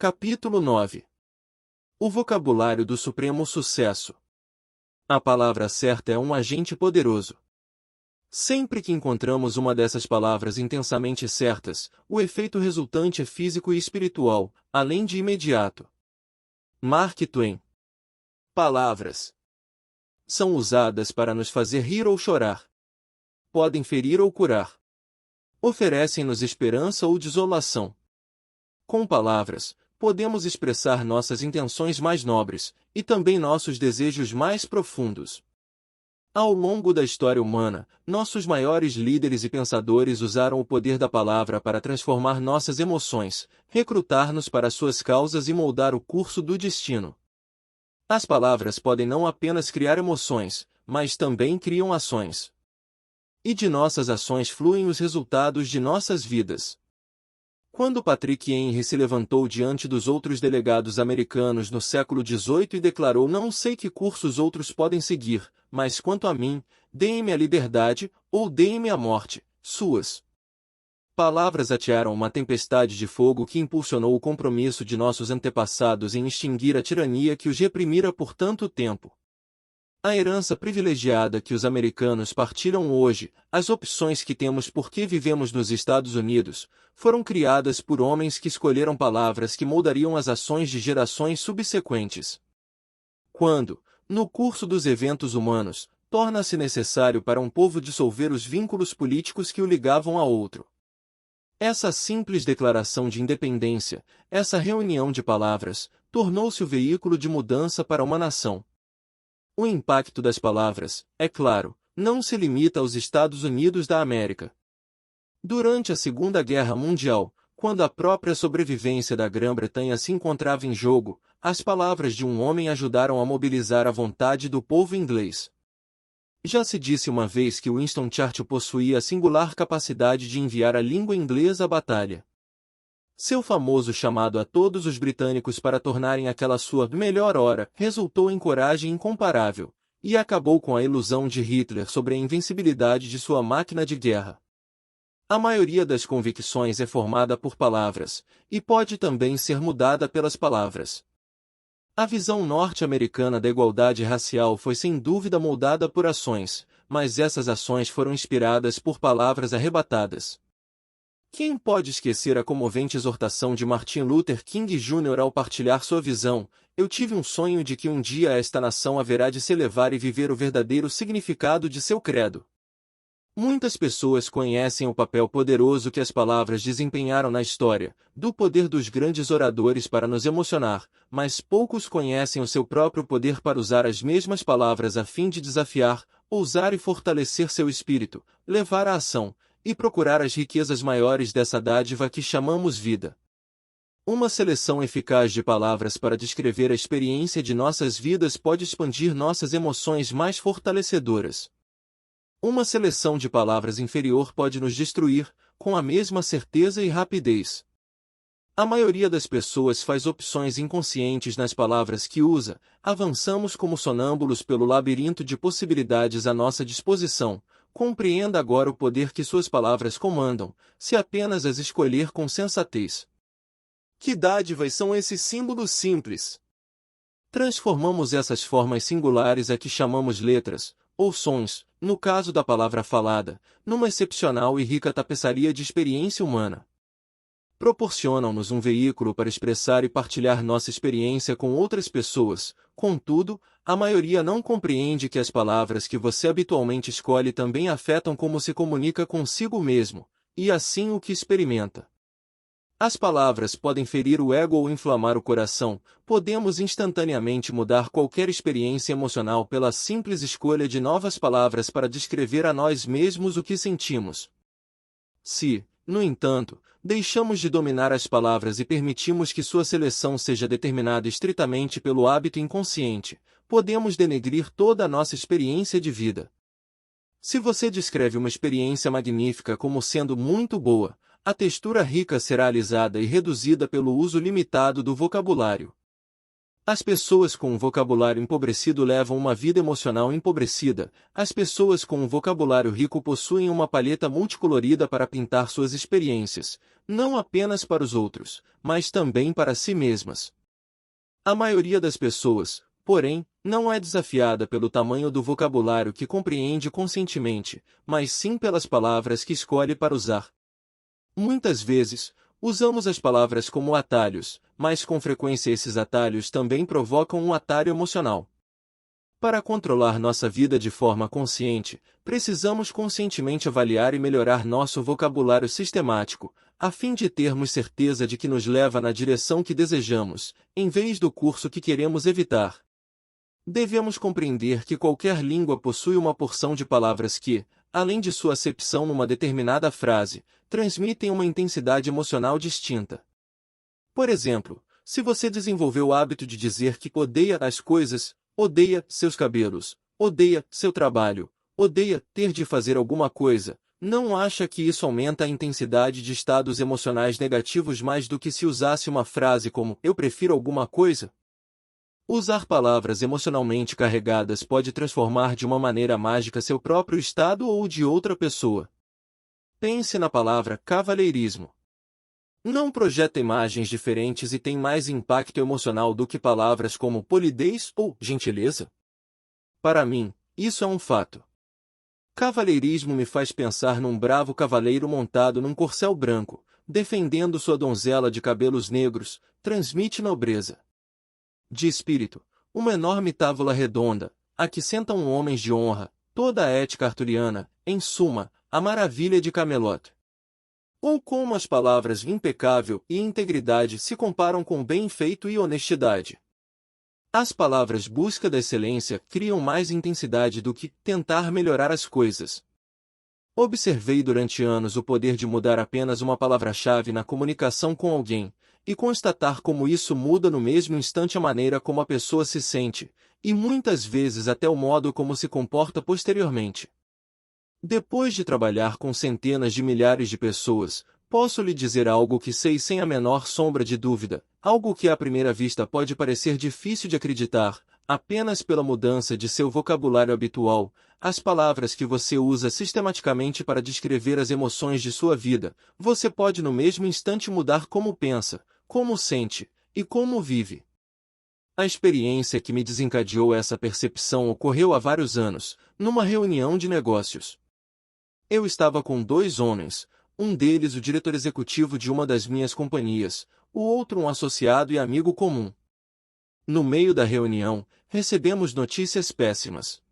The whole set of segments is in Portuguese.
Capítulo 9. O vocabulário do supremo sucesso. A palavra certa é um agente poderoso. Sempre que encontramos uma dessas palavras intensamente certas, o efeito resultante é físico e espiritual, além de imediato. Mark Twain. Palavras são usadas para nos fazer rir ou chorar. Podem ferir ou curar. Oferecem-nos esperança ou desolação. Com palavras, podemos expressar nossas intenções mais nobres, e também nossos desejos mais profundos. Ao longo da história humana, nossos maiores líderes e pensadores usaram o poder da palavra para transformar nossas emoções, recrutar-nos para suas causas e moldar o curso do destino. As palavras podem não apenas criar emoções, mas também criam ações. E de nossas ações fluem os resultados de nossas vidas. Quando Patrick Henry se levantou diante dos outros delegados americanos no século XVIII e declarou: "Não sei que cursos outros podem seguir, mas quanto a mim, deem-me a liberdade, ou deem-me a morte", suas palavras atearam uma tempestade de fogo que impulsionou o compromisso de nossos antepassados em extinguir a tirania que os reprimira por tanto tempo. A herança privilegiada que os americanos partilham hoje, as opções que temos porque vivemos nos Estados Unidos, foram criadas por homens que escolheram palavras que moldariam as ações de gerações subsequentes. Quando, no curso dos eventos humanos, torna-se necessário para um povo dissolver os vínculos políticos que o ligavam a outro. Essa simples declaração de independência, essa reunião de palavras, tornou-se o veículo de mudança para uma nação. O impacto das palavras, é claro, não se limita aos Estados Unidos da América. Durante a Segunda Guerra Mundial, quando a própria sobrevivência da Grã-Bretanha se encontrava em jogo, as palavras de um homem ajudaram a mobilizar a vontade do povo inglês. Já se disse uma vez que Winston Churchill possuía a singular capacidade de enviar a língua inglesa à batalha. Seu famoso chamado a todos os britânicos para tornarem aquela sua melhor hora resultou em coragem incomparável, e acabou com a ilusão de Hitler sobre a invencibilidade de sua máquina de guerra. A maioria das convicções é formada por palavras, e pode também ser mudada pelas palavras. A visão norte-americana da igualdade racial foi sem dúvida moldada por ações, mas essas ações foram inspiradas por palavras arrebatadas. Quem pode esquecer a comovente exortação de Martin Luther King Jr. ao partilhar sua visão: "Eu tive um sonho de que um dia esta nação haverá de se elevar e viver o verdadeiro significado de seu credo." Muitas pessoas conhecem o papel poderoso que as palavras desempenharam na história, do poder dos grandes oradores para nos emocionar, mas poucos conhecem o seu próprio poder para usar as mesmas palavras a fim de desafiar, ousar e fortalecer seu espírito, levar à ação, e procurar as riquezas maiores dessa dádiva que chamamos vida. Uma seleção eficaz de palavras para descrever a experiência de nossas vidas pode expandir nossas emoções mais fortalecedoras. Uma seleção de palavras inferior pode nos destruir, com a mesma certeza e rapidez. A maioria das pessoas faz opções inconscientes nas palavras que usa, avançamos como sonâmbulos pelo labirinto de possibilidades à nossa disposição. Compreenda agora o poder que suas palavras comandam, se apenas as escolher com sensatez. Que dádivas são esses símbolos simples? Transformamos essas formas singulares a que chamamos letras, ou sons, no caso da palavra falada, numa excepcional e rica tapeçaria de experiência humana. Proporcionam-nos um veículo para expressar e partilhar nossa experiência com outras pessoas, contudo, a maioria não compreende que as palavras que você habitualmente escolhe também afetam como se comunica consigo mesmo, e assim o que experimenta. As palavras podem ferir o ego ou inflamar o coração, podemos instantaneamente mudar qualquer experiência emocional pela simples escolha de novas palavras para descrever a nós mesmos o que sentimos. Se, no entanto, deixamos de dominar as palavras e permitimos que sua seleção seja determinada estritamente pelo hábito inconsciente, podemos denegrir toda a nossa experiência de vida. Se você descreve uma experiência magnífica como sendo muito boa, a textura rica será alisada e reduzida pelo uso limitado do vocabulário. As pessoas com um vocabulário empobrecido levam uma vida emocional empobrecida. As pessoas com um vocabulário rico possuem uma palheta multicolorida para pintar suas experiências, não apenas para os outros, mas também para si mesmas. A maioria das pessoas, porém, não é desafiada pelo tamanho do vocabulário que compreende conscientemente, mas sim pelas palavras que escolhe para usar. Muitas vezes, usamos as palavras como atalhos, mas com frequência esses atalhos também provocam um atalho emocional. Para controlar nossa vida de forma consciente, precisamos conscientemente avaliar e melhorar nosso vocabulário sistemático, a fim de termos certeza de que nos leva na direção que desejamos, em vez do curso que queremos evitar. Devemos compreender que qualquer língua possui uma porção de palavras que, além de sua acepção numa determinada frase, transmitem uma intensidade emocional distinta. Por exemplo, se você desenvolveu o hábito de dizer que odeia as coisas, odeia seus cabelos, odeia seu trabalho, odeia ter de fazer alguma coisa, não acha que isso aumenta a intensidade de estados emocionais negativos mais do que se usasse uma frase como "eu prefiro alguma coisa"? Usar palavras emocionalmente carregadas pode transformar de uma maneira mágica seu próprio estado ou de outra pessoa. Pense na palavra cavalheirismo. Não projeta imagens diferentes e tem mais impacto emocional do que palavras como polidez ou gentileza? Para mim, isso é um fato. Cavalheirismo me faz pensar num bravo cavaleiro montado num corcel branco, defendendo sua donzela de cabelos negros, transmite nobreza de espírito, uma enorme távola redonda, a que sentam homens de honra, toda a ética arturiana, em suma, a maravilha de Camelot. Ou como as palavras impecável e integridade se comparam com bem feito e honestidade. As palavras busca da excelência criam mais intensidade do que tentar melhorar as coisas. Observei durante anos o poder de mudar apenas uma palavra-chave na comunicação com alguém, e constatar como isso muda no mesmo instante a maneira como a pessoa se sente, e muitas vezes até o modo como se comporta posteriormente. Depois de trabalhar com centenas de milhares de pessoas, posso lhe dizer algo que sei sem a menor sombra de dúvida, algo que à primeira vista pode parecer difícil de acreditar, apenas pela mudança de seu vocabulário habitual, as palavras que você usa sistematicamente para descrever as emoções de sua vida, você pode no mesmo instante mudar como pensa, como sente e como vive. A experiência que me desencadeou essa percepção ocorreu há vários anos, numa reunião de negócios. Eu estava com dois homens, um deles o diretor executivo de uma das minhas companhias, o outro um associado e amigo comum. No meio da reunião, recebemos notícias péssimas.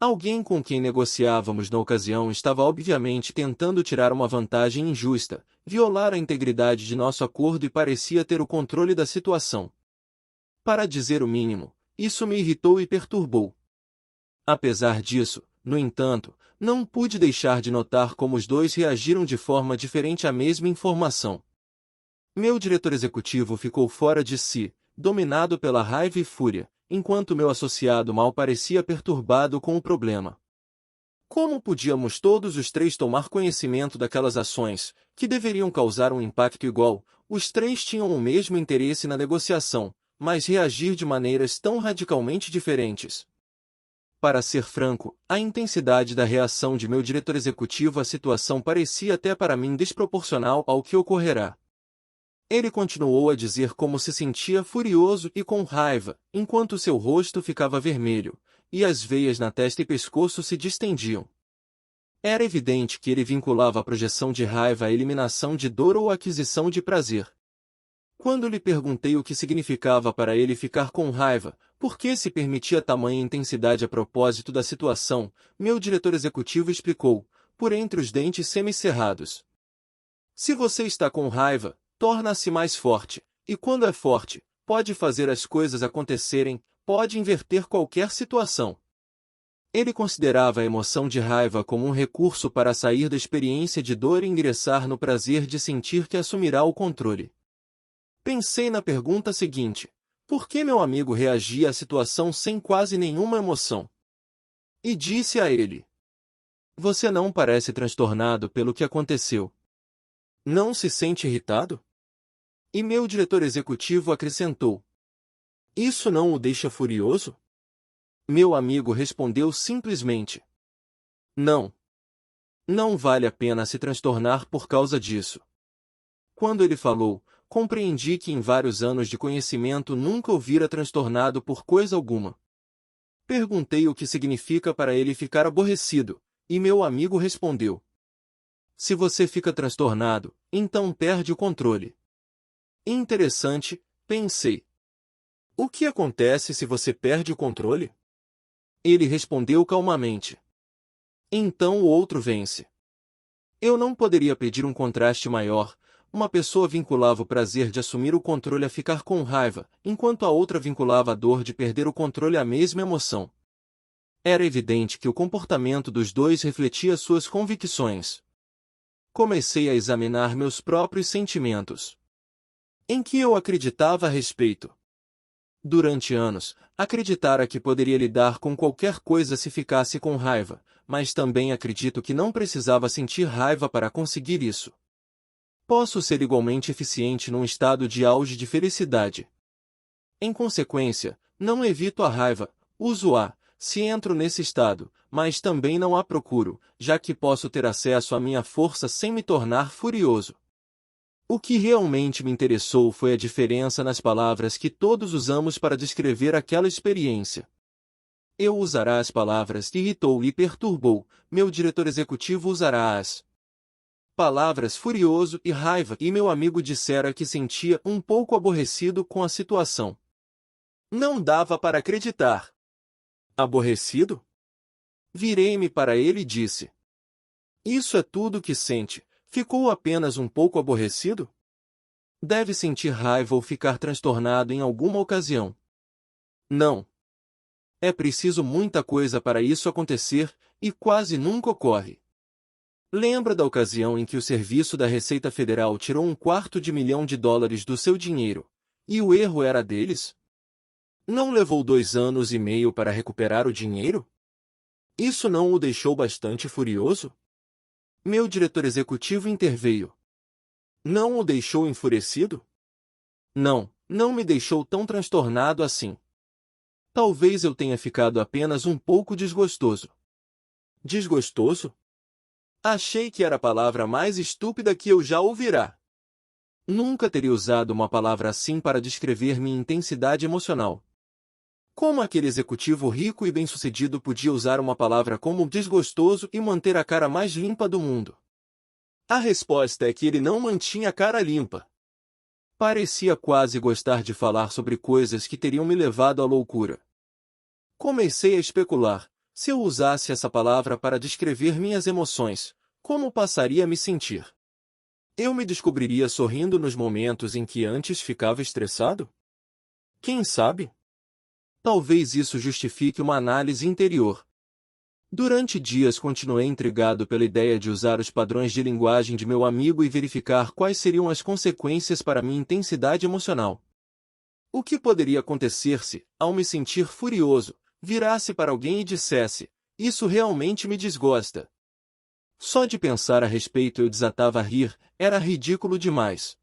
Alguém com quem negociávamos na ocasião estava obviamente tentando tirar uma vantagem injusta, violar a integridade de nosso acordo e parecia ter o controle da situação. Para dizer o mínimo, isso me irritou e perturbou. Apesar disso, no entanto, não pude deixar de notar como os dois reagiram de forma diferente à mesma informação. Meu diretor executivo ficou fora de si, dominado pela raiva e fúria, enquanto meu associado mal parecia perturbado com o problema. Como podíamos todos os três tomar conhecimento daquelas ações, que deveriam causar um impacto igual? Os três tinham o mesmo interesse na negociação, mas reagir de maneiras tão radicalmente diferentes. Para ser franco, a intensidade da reação de meu diretor executivo à situação parecia até para mim desproporcional ao que ocorrerá. Ele continuou a dizer como se sentia furioso e com raiva, enquanto seu rosto ficava vermelho, e as veias na testa e pescoço se distendiam. Era evidente que ele vinculava a projeção de raiva à eliminação de dor ou aquisição de prazer. Quando lhe perguntei o que significava para ele ficar com raiva, por que se permitia tamanha intensidade a propósito da situação, meu diretor executivo explicou, por entre os dentes semicerrados. Se você está com raiva, torna-se mais forte, e quando é forte, pode fazer as coisas acontecerem, pode inverter qualquer situação. Ele considerava a emoção de raiva como um recurso para sair da experiência de dor e ingressar no prazer de sentir que assumirá o controle. Pensei na pergunta seguinte: por que meu amigo reagia à situação sem quase nenhuma emoção? E disse a ele: você não parece transtornado pelo que aconteceu. Não se sente irritado? E meu diretor executivo acrescentou: Isso não o deixa furioso? Meu amigo respondeu simplesmente: não. Não vale a pena se transtornar por causa disso. Quando ele falou, compreendi que em vários anos de conhecimento nunca o vira transtornado por coisa alguma. Perguntei o que significa para ele ficar aborrecido, e meu amigo respondeu: se você fica transtornado, então perde o controle. Interessante, pensei. O que acontece se você perde o controle? Ele respondeu calmamente: então o outro vence. Eu não poderia pedir um contraste maior. Uma pessoa vinculava o prazer de assumir o controle a ficar com raiva, enquanto a outra vinculava a dor de perder o controle à mesma emoção. Era evidente que o comportamento dos dois refletia suas convicções. Comecei a examinar meus próprios sentimentos. Em que eu acreditava a respeito? Durante anos, acreditara que poderia lidar com qualquer coisa se ficasse com raiva, mas também acredito que não precisava sentir raiva para conseguir isso. Posso ser igualmente eficiente num estado de auge de felicidade. Em consequência, não evito a raiva, uso-a, se entro nesse estado, mas também não a procuro, já que posso ter acesso à minha força sem me tornar furioso. O que realmente me interessou foi a diferença nas palavras que todos usamos para descrever aquela experiência. Eu usará as palavras irritou e perturbou, meu diretor executivo usará as palavras furioso e raiva, e meu amigo dissera que sentia um pouco aborrecido com a situação. Não dava para acreditar. Aborrecido? Virei-me para ele e disse: isso é tudo que sente, ficou apenas um pouco aborrecido? Deve sentir raiva ou ficar transtornado em alguma ocasião. Não. É preciso muita coisa para isso acontecer, e quase nunca ocorre. Lembra da ocasião em que o Serviço da Receita Federal tirou $250 mil do seu dinheiro, e o erro era deles? Não levou 2 anos e meio para recuperar o dinheiro? Isso não o deixou bastante furioso? Meu diretor executivo interveio. Não o deixou enfurecido? Não, não me deixou tão transtornado assim. Talvez eu tenha ficado apenas um pouco desgostoso. Desgostoso? Achei que era a palavra mais estúpida que eu já ouvirá. Nunca teria usado uma palavra assim para descrever minha intensidade emocional. Como aquele executivo rico e bem-sucedido podia usar uma palavra como desgostoso e manter a cara mais limpa do mundo? A resposta é que ele não mantinha a cara limpa. Parecia quase gostar de falar sobre coisas que teriam me levado à loucura. Comecei a especular. Se eu usasse essa palavra para descrever minhas emoções, como passaria a me sentir? Eu me descobriria sorrindo nos momentos em que antes ficava estressado? Quem sabe? Talvez isso justifique uma análise interior. Durante dias continuei intrigado pela ideia de usar os padrões de linguagem de meu amigo e verificar quais seriam as consequências para minha intensidade emocional. O que poderia acontecer se, ao me sentir furioso, virasse para alguém e dissesse: isso realmente me desgosta. Só de pensar a respeito eu desatava a rir, era ridículo demais.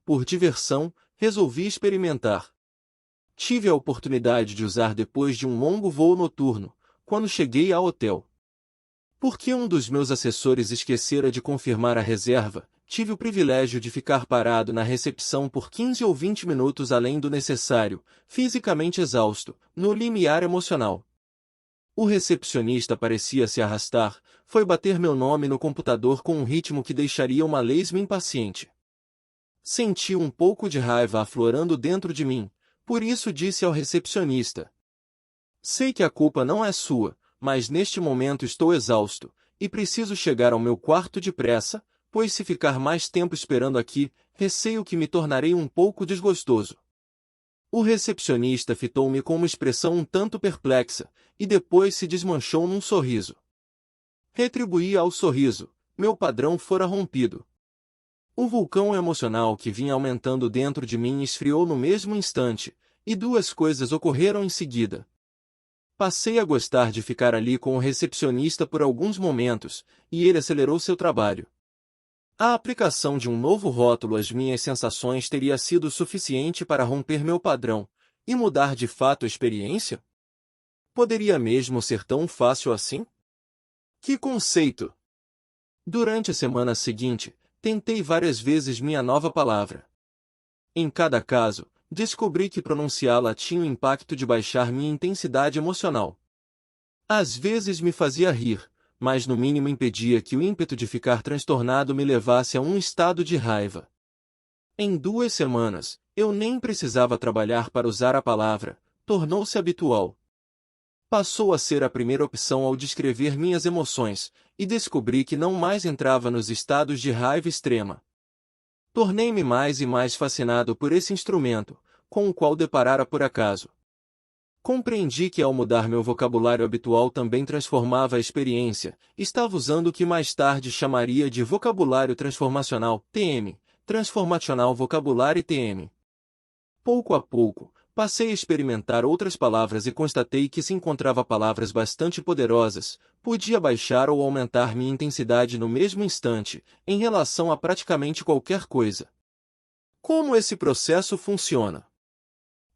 Por diversão, resolvi experimentar. Tive a oportunidade de usar depois de um longo voo noturno, quando cheguei ao hotel. Porque um dos meus assessores esquecera de confirmar a reserva, tive o privilégio de ficar parado na recepção por 15 ou 20 minutos além do necessário, fisicamente exausto, no limiar emocional. O recepcionista parecia se arrastar, foi bater meu nome no computador com um ritmo que deixaria uma lesma impaciente. Senti um pouco de raiva aflorando dentro de mim, por isso disse ao recepcionista: sei que a culpa não é sua, mas neste momento estou exausto, e preciso chegar ao meu quarto depressa, pois se ficar mais tempo esperando aqui, receio que me tornarei um pouco desgostoso. O recepcionista fitou-me com uma expressão um tanto perplexa, e depois se desmanchou num sorriso. Retribuí ao sorriso, meu padrão fora rompido. O vulcão emocional que vinha aumentando dentro de mim esfriou no mesmo instante, e duas coisas ocorreram em seguida. Passei a gostar de ficar ali com o recepcionista por alguns momentos, e ele acelerou seu trabalho. A aplicação de um novo rótulo às minhas sensações teria sido suficiente para romper meu padrão, e mudar de fato a experiência? Poderia mesmo ser tão fácil assim? Que conceito! Durante a semana seguinte, tentei várias vezes minha nova palavra. Em cada caso, descobri que pronunciá-la tinha o impacto de baixar minha intensidade emocional. Às vezes me fazia rir, mas no mínimo impedia que o ímpeto de ficar transtornado me levasse a um estado de raiva. Em 2 semanas, eu nem precisava trabalhar para usar a palavra, tornou-se habitual. Passou a ser a primeira opção ao descrever minhas emoções, e descobri que não mais entrava nos estados de raiva extrema. Tornei-me mais e mais fascinado por esse instrumento, com o qual deparara por acaso. Compreendi que ao mudar meu vocabulário habitual também transformava a experiência, estava usando o que mais tarde chamaria de vocabulário transformacional, TM, Transformational Vocabulary TM. Pouco a pouco, passei a experimentar outras palavras e constatei que se encontrava palavras bastante poderosas, podia baixar ou aumentar minha intensidade no mesmo instante, em relação a praticamente qualquer coisa. Como esse processo funciona?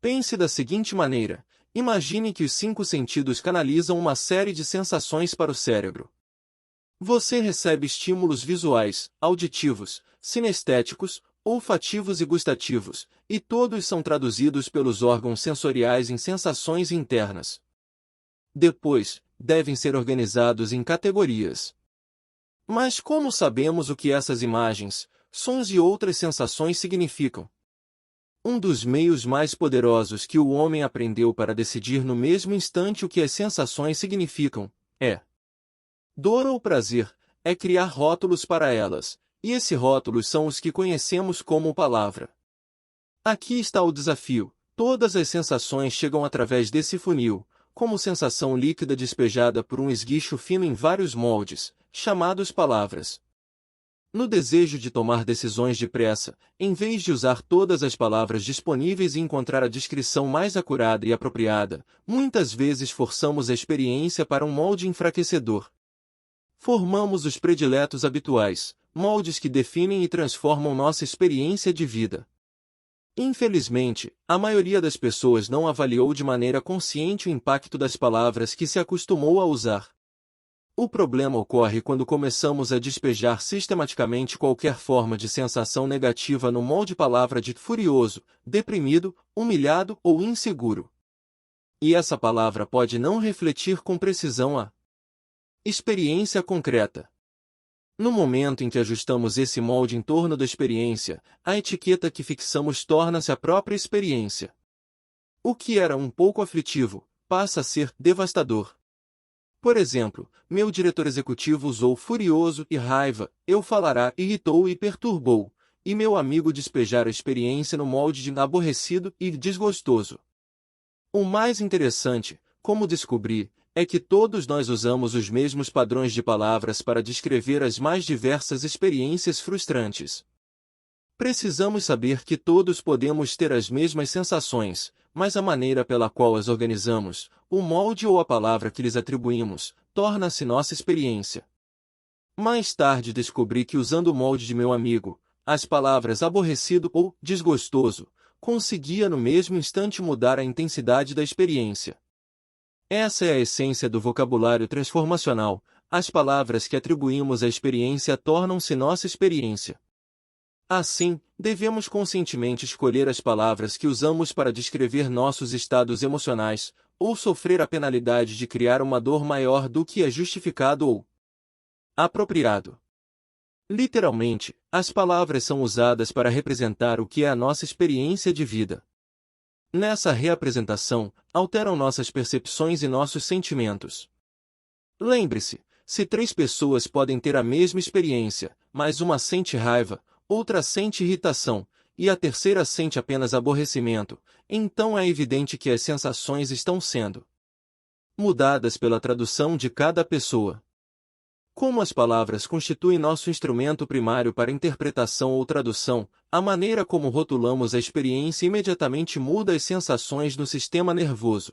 Pense da seguinte maneira: imagine que os 5 sentidos canalizam uma série de sensações para o cérebro. Você recebe estímulos visuais, auditivos, sinestéticos, olfativos e gustativos, e todos são traduzidos pelos órgãos sensoriais em sensações internas. Depois, devem ser organizados em categorias. Mas como sabemos o que essas imagens, sons e outras sensações significam? Um dos meios mais poderosos que o homem aprendeu para decidir no mesmo instante o que as sensações significam é dor ou prazer, é criar rótulos para elas, e esses rótulos são os que conhecemos como palavra. Aqui está o desafio: todas as sensações chegam através desse funil, como sensação líquida despejada por um esguicho fino em vários moldes, chamados palavras. No desejo de tomar decisões depressa, em vez de usar todas as palavras disponíveis e encontrar a descrição mais acurada e apropriada, muitas vezes forçamos a experiência para um molde enfraquecedor. Formamos os prediletos habituais, moldes que definem e transformam nossa experiência de vida. Infelizmente, a maioria das pessoas não avaliou de maneira consciente o impacto das palavras que se acostumou a usar. O problema ocorre quando começamos a despejar sistematicamente qualquer forma de sensação negativa no molde palavra de furioso, deprimido, humilhado ou inseguro. E essa palavra pode não refletir com precisão a experiência concreta. No momento em que ajustamos esse molde em torno da experiência, a etiqueta que fixamos torna-se a própria experiência. O que era um pouco aflitivo, passa a ser devastador. Por exemplo, meu diretor executivo usou furioso e raiva, eu falará irritou e perturbou, e meu amigo despejar a experiência no molde de aborrecido e desgostoso. O mais interessante, como descobri, é que todos nós usamos os mesmos padrões de palavras para descrever as mais diversas experiências frustrantes. Precisamos saber que todos podemos ter as mesmas sensações, mas a maneira pela qual as organizamos, o molde ou a palavra que lhes atribuímos, torna-se nossa experiência. Mais tarde descobri que usando o molde de meu amigo, as palavras aborrecido ou desgostoso, conseguia no mesmo instante mudar a intensidade da experiência. Essa é a essência do vocabulário transformacional: as palavras que atribuímos à experiência tornam-se nossa experiência. Assim, devemos conscientemente escolher as palavras que usamos para descrever nossos estados emocionais, ou sofrer a penalidade de criar uma dor maior do que é justificado ou apropriado. Literalmente, as palavras são usadas para representar o que é a nossa experiência de vida. Nessa reapresentação, alteram nossas percepções e nossos sentimentos. Lembre-se, se 3 pessoas podem ter a mesma experiência, mas uma sente raiva, outra sente irritação, e a terceira sente apenas aborrecimento, então é evidente que as sensações estão sendo mudadas pela tradução de cada pessoa. Como as palavras constituem nosso instrumento primário para interpretação ou tradução, a maneira como rotulamos a experiência imediatamente muda as sensações no sistema nervoso.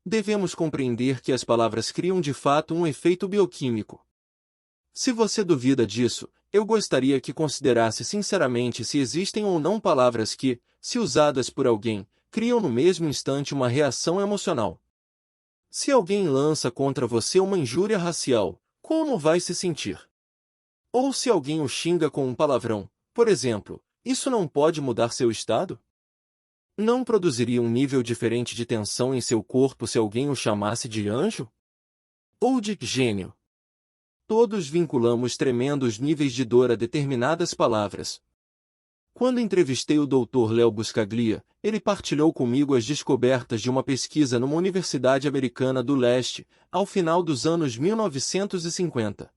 Devemos compreender que as palavras criam de fato um efeito bioquímico. Se você duvida disso, eu gostaria que considerasse sinceramente se existem ou não palavras que, se usadas por alguém, criam no mesmo instante uma reação emocional. Se alguém lança contra você uma injúria racial, como vai se sentir? Ou se alguém o xinga com um palavrão, por exemplo, isso não pode mudar seu estado? Não produziria um nível diferente de tensão em seu corpo se alguém o chamasse de anjo? Ou de gênio? Todos vinculamos tremendos níveis de dor a determinadas palavras. Quando entrevistei o Dr. Léo Buscaglia, ele partilhou comigo as descobertas de uma pesquisa numa universidade americana do leste, ao final dos anos 1950.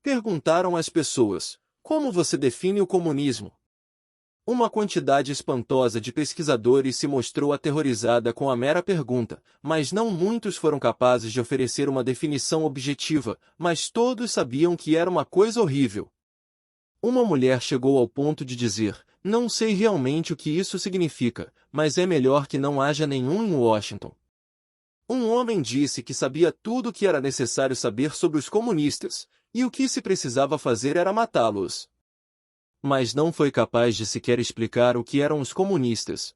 Perguntaram às pessoas: como você define o comunismo? Uma quantidade espantosa de pesquisadores se mostrou aterrorizada com a mera pergunta, mas não muitos foram capazes de oferecer uma definição objetiva, mas todos sabiam que era uma coisa horrível. Uma mulher chegou ao ponto de dizer: não sei realmente o que isso significa, mas é melhor que não haja nenhum em Washington. Um homem disse que sabia tudo o que era necessário saber sobre os comunistas, e o que se precisava fazer era matá-los. Mas não foi capaz de sequer explicar o que eram os comunistas.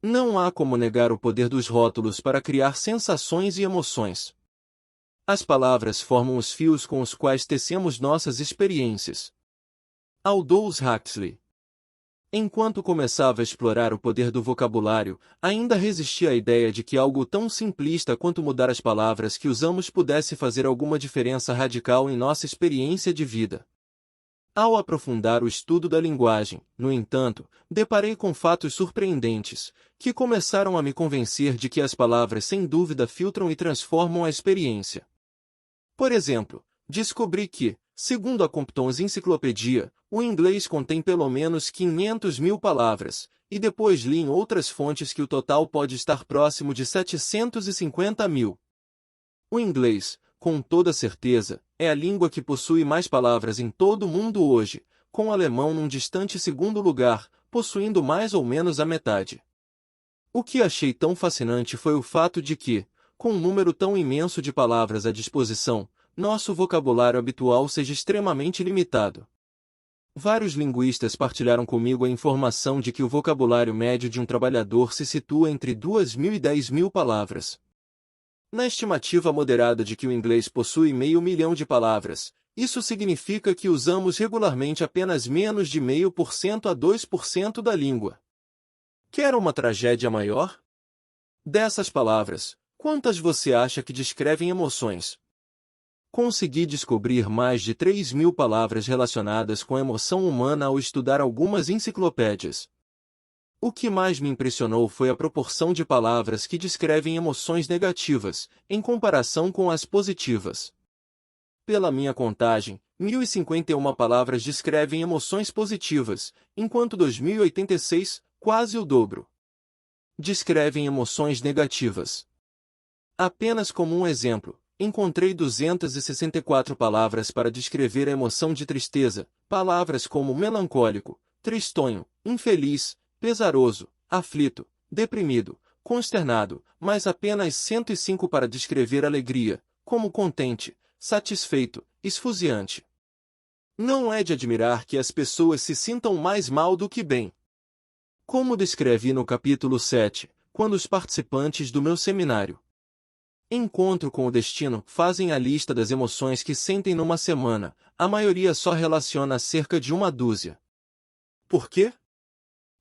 Não há como negar o poder dos rótulos para criar sensações e emoções. As palavras formam os fios com os quais tecemos nossas experiências. Aldous Huxley. Enquanto começava a explorar o poder do vocabulário, ainda resistia à ideia de que algo tão simplista quanto mudar as palavras que usamos pudesse fazer alguma diferença radical em nossa experiência de vida. Ao aprofundar o estudo da linguagem, no entanto, deparei com fatos surpreendentes, que começaram a me convencer de que as palavras sem dúvida filtram e transformam a experiência. Por exemplo, descobri que, segundo a Compton's Enciclopedia, o inglês contém pelo menos 500.000 palavras, e depois li em outras fontes que o total pode estar próximo de 750.000. O inglês, com toda certeza, é a língua que possui mais palavras em todo o mundo hoje, com o alemão num distante segundo lugar, possuindo mais ou menos a metade. O que achei tão fascinante foi o fato de que, com um número tão imenso de palavras à disposição, nosso vocabulário habitual seja extremamente limitado. Vários linguistas partilharam comigo a informação de que o vocabulário médio de um trabalhador se situa entre 2.000 e 10.000 palavras. Na estimativa moderada de que o inglês possui 500 mil de palavras, isso significa que usamos regularmente apenas menos de 0,5% a 2% da língua. Quer uma tragédia maior? Dessas palavras, quantas você acha que descrevem emoções? Consegui descobrir mais de 3.000 palavras relacionadas com a emoção humana ao estudar algumas enciclopédias. O que mais me impressionou foi a proporção de palavras que descrevem emoções negativas, em comparação com as positivas. Pela minha contagem, 1.051 palavras descrevem emoções positivas, enquanto 2.086, quase o dobro, descrevem emoções negativas. Apenas como um exemplo, encontrei 264 palavras para descrever a emoção de tristeza, palavras como melancólico, tristonho, infeliz, pesaroso, aflito, deprimido, consternado, mas apenas 105 para descrever alegria, como contente, satisfeito, esfuziante. Não é de admirar que as pessoas se sintam mais mal do que bem. Como descrevi no capítulo 7, quando os participantes do meu seminário Encontro com o Destino fazem a lista das emoções que sentem numa semana, a maioria só relaciona cerca de uma dúzia. Por quê?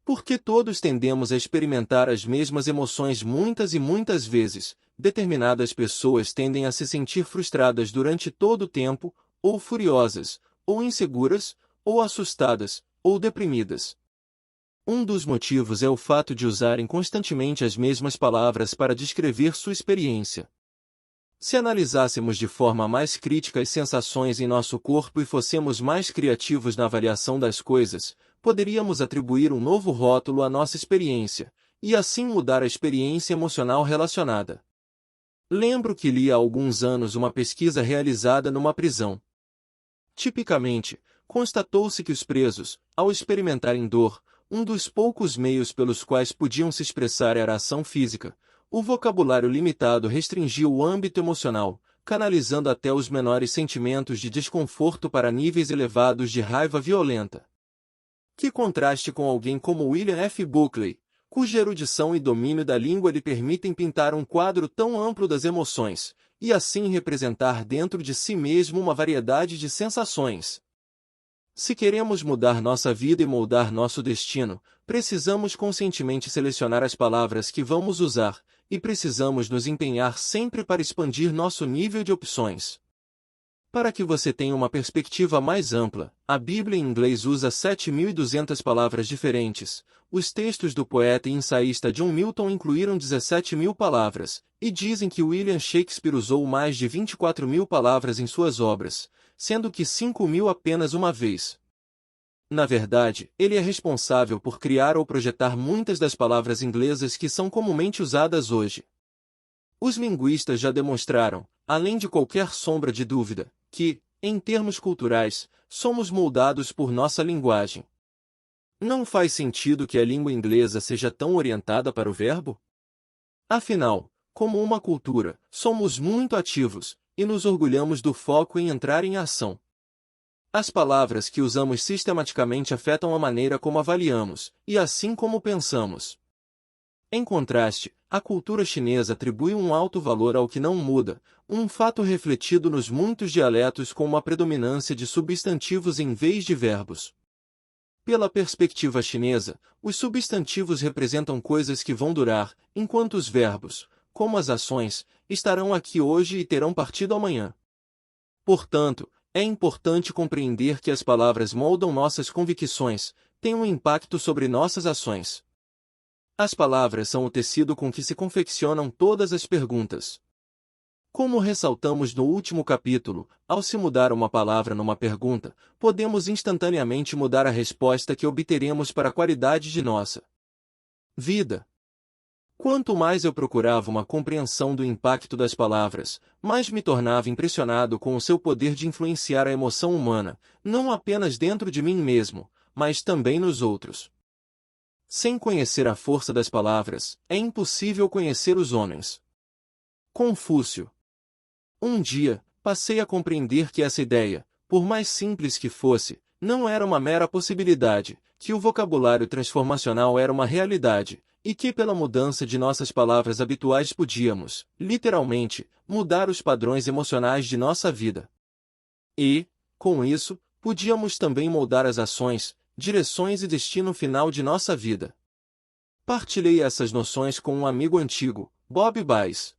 Porque todos tendemos a experimentar as mesmas emoções muitas e muitas vezes. Determinadas pessoas tendem a se sentir frustradas durante todo o tempo, ou furiosas, ou inseguras, ou assustadas, ou deprimidas. Um dos motivos é o fato de usarem constantemente as mesmas palavras para descrever sua experiência. Se analisássemos de forma mais crítica as sensações em nosso corpo e fossemos mais criativos na avaliação das coisas, poderíamos atribuir um novo rótulo à nossa experiência, e assim mudar a experiência emocional relacionada. Lembro que li há alguns anos uma pesquisa realizada numa prisão. Tipicamente, constatou-se que os presos, ao experimentarem dor, um dos poucos meios pelos quais podiam se expressar era a ação física. O vocabulário limitado restringia o âmbito emocional, canalizando até os menores sentimentos de desconforto para níveis elevados de raiva violenta. Que contraste com alguém como William F. Buckley, cuja erudição e domínio da língua lhe permitem pintar um quadro tão amplo das emoções, e assim representar dentro de si mesmo uma variedade de sensações. Se queremos mudar nossa vida e moldar nosso destino, precisamos conscientemente selecionar as palavras que vamos usar, e precisamos nos empenhar sempre para expandir nosso nível de opções. Para que você tenha uma perspectiva mais ampla, a Bíblia em inglês usa 7.200 palavras diferentes, os textos do poeta e ensaísta John Milton incluíram 17.000 palavras, e dizem que William Shakespeare usou mais de 24.000 palavras em suas obras, sendo que 5.000 apenas uma vez. Na verdade, ele é responsável por criar ou projetar muitas das palavras inglesas que são comumente usadas hoje. Os linguistas já demonstraram, além de qualquer sombra de dúvida, que, em termos culturais, somos moldados por nossa linguagem. Não faz sentido que a língua inglesa seja tão orientada para o verbo? Afinal, como uma cultura, somos muito ativos, e nos orgulhamos do foco em entrar em ação. As palavras que usamos sistematicamente afetam a maneira como avaliamos, e assim como pensamos. Em contraste, a cultura chinesa atribui um alto valor ao que não muda, um fato refletido nos muitos dialetos com uma predominância de substantivos em vez de verbos. Pela perspectiva chinesa, os substantivos representam coisas que vão durar, enquanto os verbos, como as ações, estarão aqui hoje e terão partido amanhã. Portanto, é importante compreender que as palavras moldam nossas convicções, têm um impacto sobre nossas ações. As palavras são o tecido com que se confeccionam todas as perguntas. Como ressaltamos no último capítulo, ao se mudar uma palavra numa pergunta, podemos instantaneamente mudar a resposta que obteremos para a qualidade de nossa vida. Quanto mais eu procurava uma compreensão do impacto das palavras, mais me tornava impressionado com o seu poder de influenciar a emoção humana, não apenas dentro de mim mesmo, mas também nos outros. Sem conhecer a força das palavras, é impossível conhecer os homens. Confúcio. Um dia, passei a compreender que essa ideia, por mais simples que fosse, não era uma mera possibilidade, que o vocabulário transformacional era uma realidade, e que pela mudança de nossas palavras habituais podíamos, literalmente, mudar os padrões emocionais de nossa vida. E, com isso, podíamos também moldar as ações, direções e destino final de nossa vida. Partilhei essas noções com um amigo antigo, Bob Bass.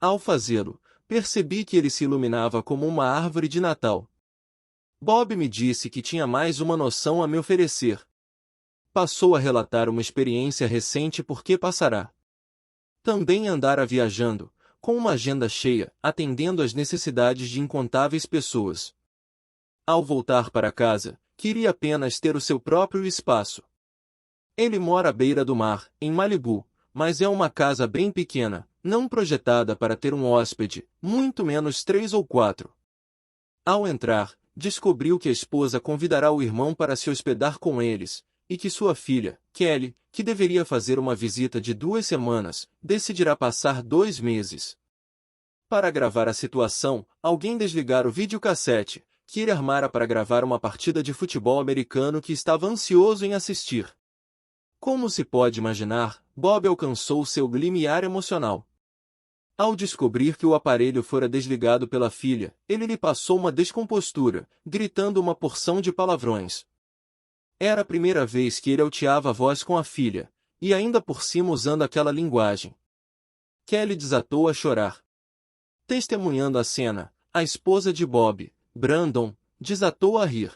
Ao fazê-lo, percebi que ele se iluminava como uma árvore de Natal. Bob me disse que tinha mais uma noção a me oferecer. Passou a relatar uma experiência recente porque passará. Também andara viajando, com uma agenda cheia, atendendo às necessidades de incontáveis pessoas. Ao voltar para casa, queria apenas ter o seu próprio espaço. Ele mora à beira do mar, em Malibu, mas é uma casa bem pequena, não projetada para ter um hóspede, muito menos 3 ou 4. Ao entrar, descobriu que a esposa convidará o irmão para se hospedar com eles, e que sua filha, Kelly, que deveria fazer uma visita de 2 semanas, decidirá passar 2 meses. Para agravar a situação, alguém desligara o videocassete, que ele armara para gravar uma partida de futebol americano que estava ansioso em assistir. Como se pode imaginar, Bob alcançou seu limiar emocional. Ao descobrir que o aparelho fora desligado pela filha, ele lhe passou uma descompostura, gritando uma porção de palavrões. Era a primeira vez que ele alteava a voz com a filha, e ainda por cima usando aquela linguagem. Kelly desatou a chorar. Testemunhando a cena, a esposa de Bob, Brandon, desatou a rir.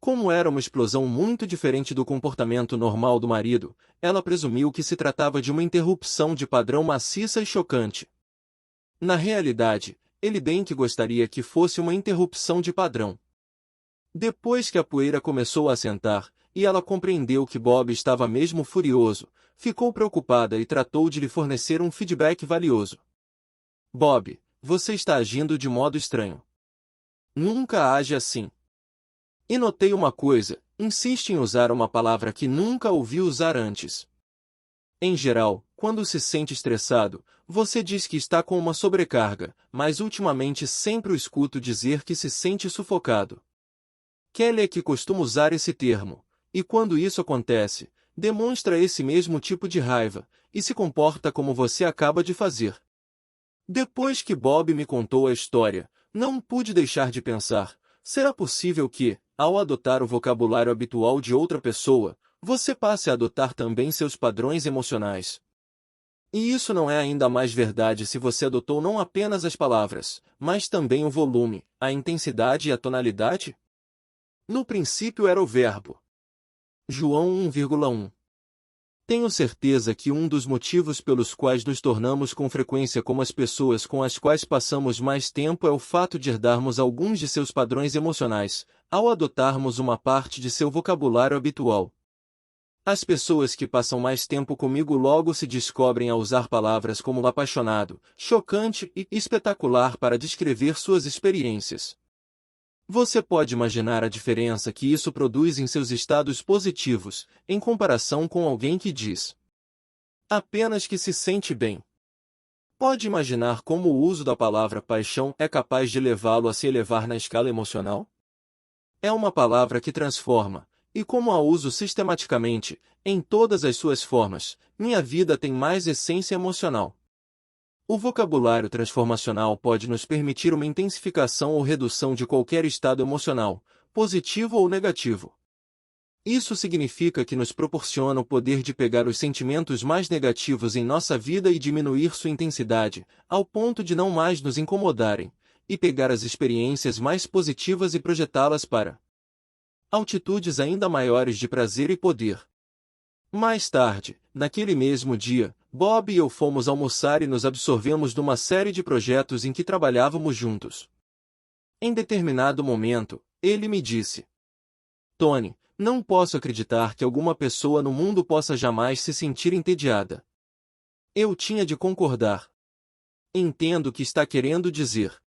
Como era uma explosão muito diferente do comportamento normal do marido, ela presumiu que se tratava de uma interrupção de padrão maciça e chocante. Na realidade, ele bem que gostaria que fosse uma interrupção de padrão. Depois que a poeira começou a assentar, e ela compreendeu que Bob estava mesmo furioso, ficou preocupada e tratou de lhe fornecer um feedback valioso. Bob, você está agindo de modo estranho. Nunca age assim. E notei uma coisa, insiste em usar uma palavra que nunca ouviu usar antes. Em geral, quando se sente estressado, você diz que está com uma sobrecarga, mas ultimamente sempre o escuto dizer que se sente sufocado. Kelly é que costuma usar esse termo, e quando isso acontece, demonstra esse mesmo tipo de raiva, e se comporta como você acaba de fazer. Depois que Bob me contou a história, não pude deixar de pensar, será possível que, ao adotar o vocabulário habitual de outra pessoa, você passe a adotar também seus padrões emocionais? E isso não é ainda mais verdade se você adotou não apenas as palavras, mas também o volume, a intensidade e a tonalidade? No princípio era o verbo. João 1,1. Tenho certeza que um dos motivos pelos quais nos tornamos com frequência como as pessoas com as quais passamos mais tempo é o fato de herdarmos alguns de seus padrões emocionais, ao adotarmos uma parte de seu vocabulário habitual. As pessoas que passam mais tempo comigo logo se descobrem a usar palavras como apaixonado, chocante e espetacular para descrever suas experiências. Você pode imaginar a diferença que isso produz em seus estados positivos, em comparação com alguém que diz apenas que se sente bem. Pode imaginar como o uso da palavra paixão é capaz de levá-lo a se elevar na escala emocional? É uma palavra que transforma, e como a uso sistematicamente, em todas as suas formas, minha vida tem mais essência emocional. O vocabulário transformacional pode nos permitir uma intensificação ou redução de qualquer estado emocional, positivo ou negativo. Isso significa que nos proporciona o poder de pegar os sentimentos mais negativos em nossa vida e diminuir sua intensidade, ao ponto de não mais nos incomodarem, e pegar as experiências mais positivas e projetá-las para altitudes ainda maiores de prazer e poder. Mais tarde, naquele mesmo dia, Bob e eu fomos almoçar e nos absorvemos numa série de projetos em que trabalhávamos juntos. Em determinado momento, ele me disse: Tony, não posso acreditar que alguma pessoa no mundo possa jamais se sentir entediada. Eu tinha de concordar. Entendo o que está querendo dizer.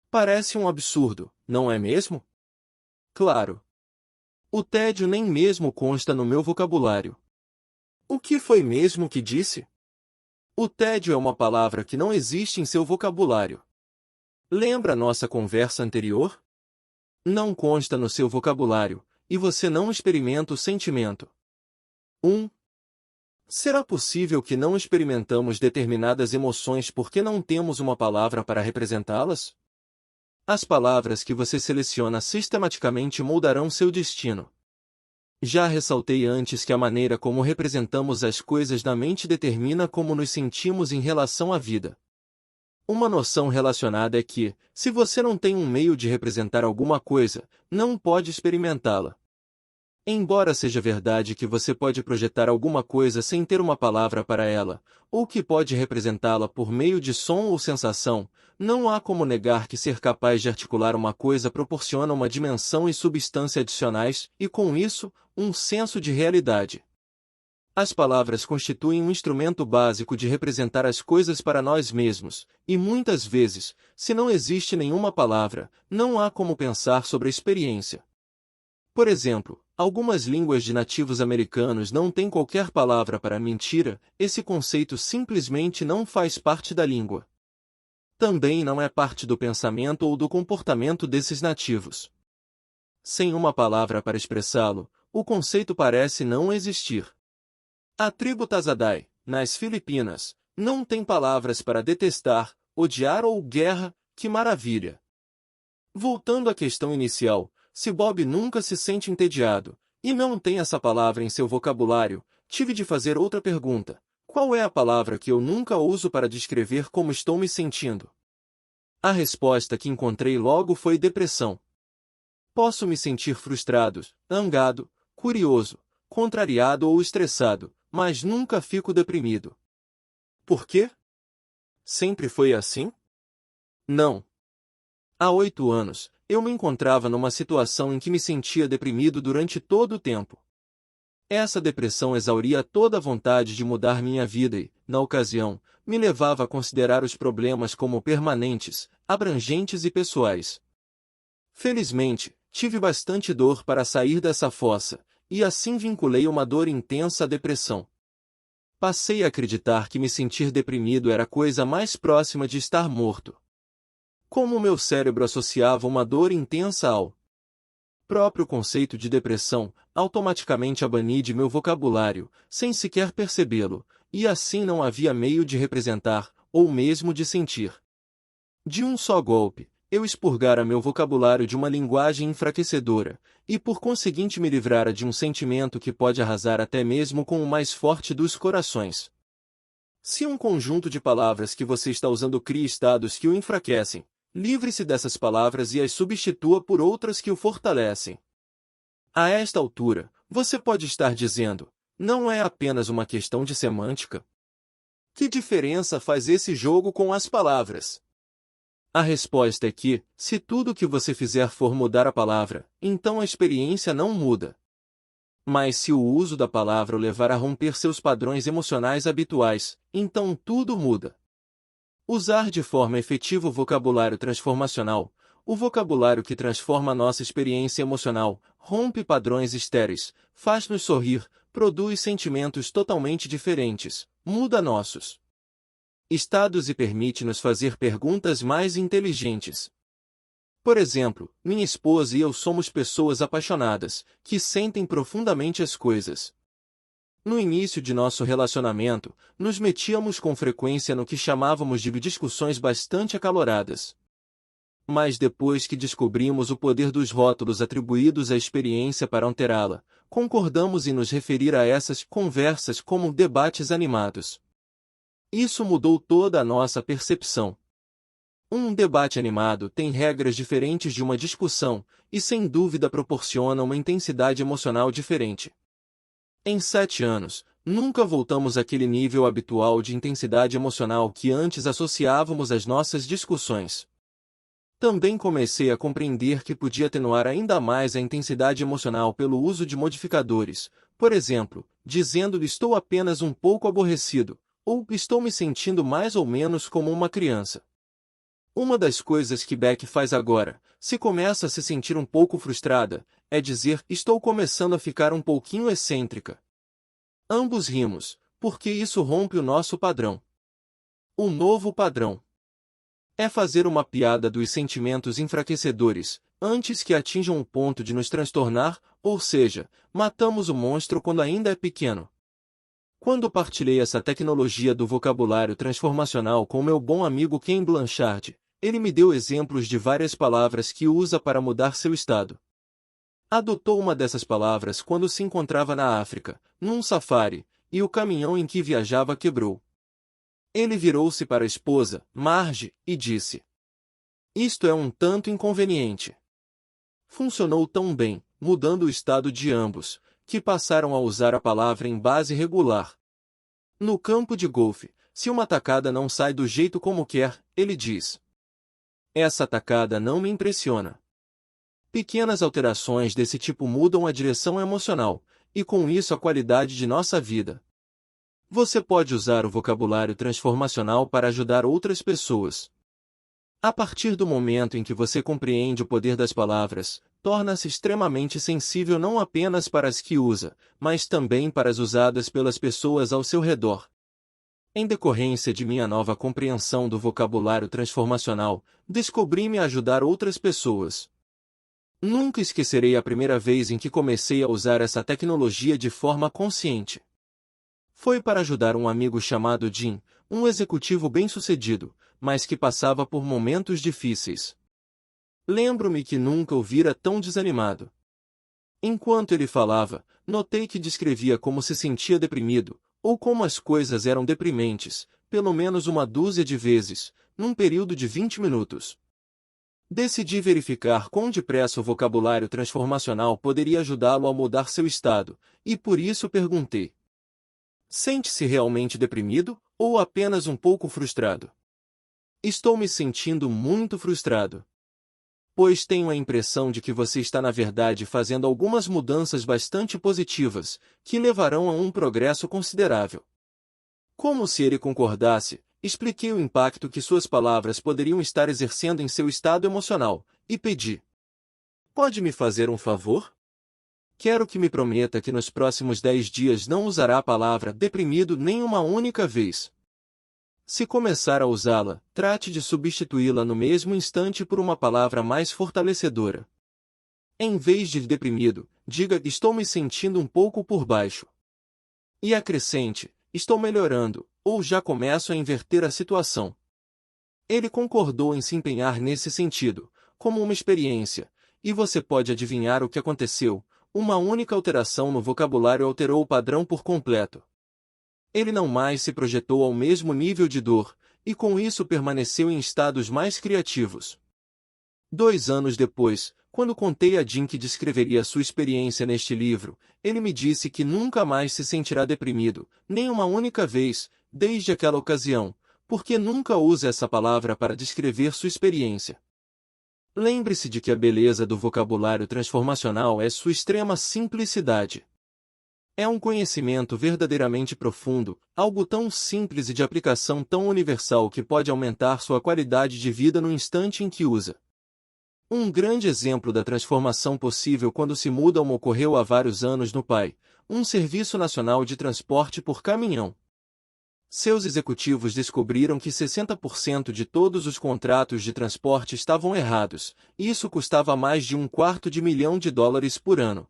Parece um absurdo, não é mesmo? Claro. O tédio nem mesmo consta no meu vocabulário. O que foi mesmo que disse? O tédio é uma palavra que não existe em seu vocabulário. Lembra nossa conversa anterior? Não consta no seu vocabulário, e você não experimenta o sentimento. 1. Será possível que não experimentamos determinadas emoções porque não temos uma palavra para representá-las? As palavras que você seleciona sistematicamente moldarão seu destino. Já ressaltei antes que a maneira como representamos as coisas na mente determina como nos sentimos em relação à vida. Uma noção relacionada é que, se você não tem um meio de representar alguma coisa, não pode experimentá-la. Embora seja verdade que você pode projetar alguma coisa sem ter uma palavra para ela, ou que pode representá-la por meio de som ou sensação, não há como negar que ser capaz de articular uma coisa proporciona uma dimensão e substância adicionais, e com isso, um senso de realidade. As palavras constituem um instrumento básico de representar as coisas para nós mesmos, e muitas vezes, se não existe nenhuma palavra, não há como pensar sobre a experiência. Por exemplo, algumas línguas de nativos americanos não têm qualquer palavra para mentira, esse conceito simplesmente não faz parte da língua. Também não é parte do pensamento ou do comportamento desses nativos. Sem uma palavra para expressá-lo, o conceito parece não existir. A tribo Tazadai, nas Filipinas, não tem palavras para detestar, odiar ou guerra, que maravilha! Voltando à questão inicial, se Bob nunca se sente entediado, e não tem essa palavra em seu vocabulário, tive de fazer outra pergunta. Qual é a palavra que eu nunca uso para descrever como estou me sentindo? A resposta que encontrei logo foi depressão. Posso me sentir frustrado, zangado, curioso, contrariado ou estressado, mas nunca fico deprimido. Por quê? Sempre foi assim? Não. Há 8 anos, eu me encontrava numa situação em que me sentia deprimido durante todo o tempo. Essa depressão exauria toda a vontade de mudar minha vida e, na ocasião, me levava a considerar os problemas como permanentes, abrangentes e pessoais. Felizmente, tive bastante dor para sair dessa fossa, e assim vinculei uma dor intensa à depressão. Passei a acreditar que me sentir deprimido era a coisa mais próxima de estar morto. Como o meu cérebro associava uma dor intensa ao próprio conceito de depressão, automaticamente a bani de meu vocabulário, sem sequer percebê-lo, e assim não havia meio de representar, ou mesmo de sentir. De um só golpe, eu expurgara meu vocabulário de uma linguagem enfraquecedora, e por conseguinte me livrara de um sentimento que pode arrasar até mesmo com o mais forte dos corações. Se um conjunto de palavras que você está usando cria estados que o enfraquecem, livre-se dessas palavras e as substitua por outras que o fortalecem. A esta altura, você pode estar dizendo, não é apenas uma questão de semântica? Que diferença faz esse jogo com as palavras? A resposta é que, se tudo o que você fizer for mudar a palavra, então a experiência não muda. Mas se o uso da palavra o levar a romper seus padrões emocionais habituais, então tudo muda. Usar de forma efetiva o vocabulário transformacional, o vocabulário que transforma nossa experiência emocional, rompe padrões estéreis, faz-nos sorrir, produz sentimentos totalmente diferentes, muda nossos estados e permite-nos fazer perguntas mais inteligentes. Por exemplo, minha esposa e eu somos pessoas apaixonadas, que sentem profundamente as coisas. No início de nosso relacionamento, nos metíamos com frequência no que chamávamos de discussões bastante acaloradas. Mas depois que descobrimos o poder dos rótulos atribuídos à experiência para alterá-la, concordamos em nos referir a essas conversas como debates animados. Isso mudou toda a nossa percepção. Um debate animado tem regras diferentes de uma discussão, e sem dúvida proporciona uma intensidade emocional diferente. Em 7 anos, nunca voltamos àquele nível habitual de intensidade emocional que antes associávamos às nossas discussões. Também comecei a compreender que podia atenuar ainda mais a intensidade emocional pelo uso de modificadores, por exemplo, dizendo estou apenas um pouco aborrecido, ou estou me sentindo mais ou menos como uma criança. Uma das coisas que Beck faz agora, se começa a se sentir um pouco frustrada, é dizer estou começando a ficar um pouquinho excêntrica. Ambos rimos, porque isso rompe o nosso padrão. O novo padrão é fazer uma piada dos sentimentos enfraquecedores, antes que atinjam o ponto de nos transtornar, ou seja, matamos o monstro quando ainda é pequeno. Quando partilhei essa tecnologia do vocabulário transformacional com meu bom amigo Ken Blanchard, ele me deu exemplos de várias palavras que usa para mudar seu estado. Adotou uma dessas palavras quando se encontrava na África, num safari, e o caminhão em que viajava quebrou. Ele virou-se para a esposa, Marge, e disse: isto é um tanto inconveniente. Funcionou tão bem, mudando o estado de ambos, que passaram a usar a palavra em base regular. No campo de golfe, se uma tacada não sai do jeito como quer, ele diz: essa tacada não me impressiona. Pequenas alterações desse tipo mudam a direção emocional, e com isso a qualidade de nossa vida. Você pode usar o vocabulário transformacional para ajudar outras pessoas. A partir do momento em que você compreende o poder das palavras, torna-se extremamente sensível não apenas para as que usa, mas também para as usadas pelas pessoas ao seu redor. Em decorrência de minha nova compreensão do vocabulário transformacional, descobri-me a ajudar outras pessoas. Nunca esquecerei a primeira vez em que comecei a usar essa tecnologia de forma consciente. Foi para ajudar um amigo chamado Jim, um executivo bem-sucedido, mas que passava por momentos difíceis. Lembro-me que nunca o vira tão desanimado. Enquanto ele falava, notei que descrevia como se sentia deprimido, ou como as coisas eram deprimentes, pelo menos uma dúzia de vezes, num período de 20 minutos. Decidi verificar quão depressa o vocabulário transformacional poderia ajudá-lo a mudar seu estado, e por isso perguntei: sente-se realmente deprimido, ou apenas um pouco frustrado? Estou me sentindo muito frustrado. Pois tenho a impressão de que você está na verdade fazendo algumas mudanças bastante positivas, que levarão a um progresso considerável. Como se ele concordasse, expliquei o impacto que suas palavras poderiam estar exercendo em seu estado emocional, e pedi: pode me fazer um favor? Quero que me prometa que nos próximos 10 dias não usará a palavra deprimido nem uma única vez. Se começar a usá-la, trate de substituí-la no mesmo instante por uma palavra mais fortalecedora. Em vez de deprimido, diga estou me sentindo um pouco por baixo. E acrescente, estou melhorando, ou já começo a inverter a situação. Ele concordou em se empenhar nesse sentido, como uma experiência, e você pode adivinhar o que aconteceu. Uma única alteração no vocabulário alterou o padrão por completo. Ele não mais se projetou ao mesmo nível de dor, e com isso permaneceu em estados mais criativos. 2 anos depois, quando contei a Jim que descreveria sua experiência neste livro, ele me disse que nunca mais se sentirá deprimido, nem uma única vez, desde aquela ocasião, porque nunca usa essa palavra para descrever sua experiência. Lembre-se de que a beleza do vocabulário transformacional é sua extrema simplicidade. É um conhecimento verdadeiramente profundo, algo tão simples e de aplicação tão universal que pode aumentar sua qualidade de vida no instante em que usa. Um grande exemplo da transformação possível quando se muda ocorreu há vários anos no PAI, um serviço nacional de transporte por caminhão. Seus executivos descobriram que 60% de todos os contratos de transporte estavam errados, e isso custava mais de $250 mil por ano.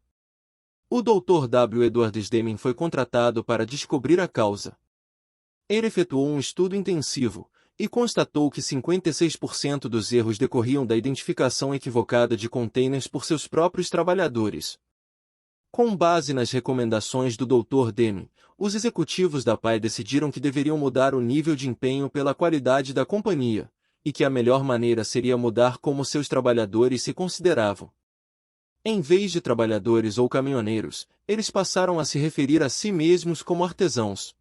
O Dr. W. Edward Deming foi contratado para descobrir a causa. Ele efetuou um estudo intensivo, e constatou que 56% dos erros decorriam da identificação equivocada de containers por seus próprios trabalhadores. Com base nas recomendações do Dr. Deming, os executivos da PAI decidiram que deveriam mudar o nível de empenho pela qualidade da companhia, e que a melhor maneira seria mudar como seus trabalhadores se consideravam. Em vez de trabalhadores ou caminhoneiros, eles passaram a se referir a si mesmos como artesãos.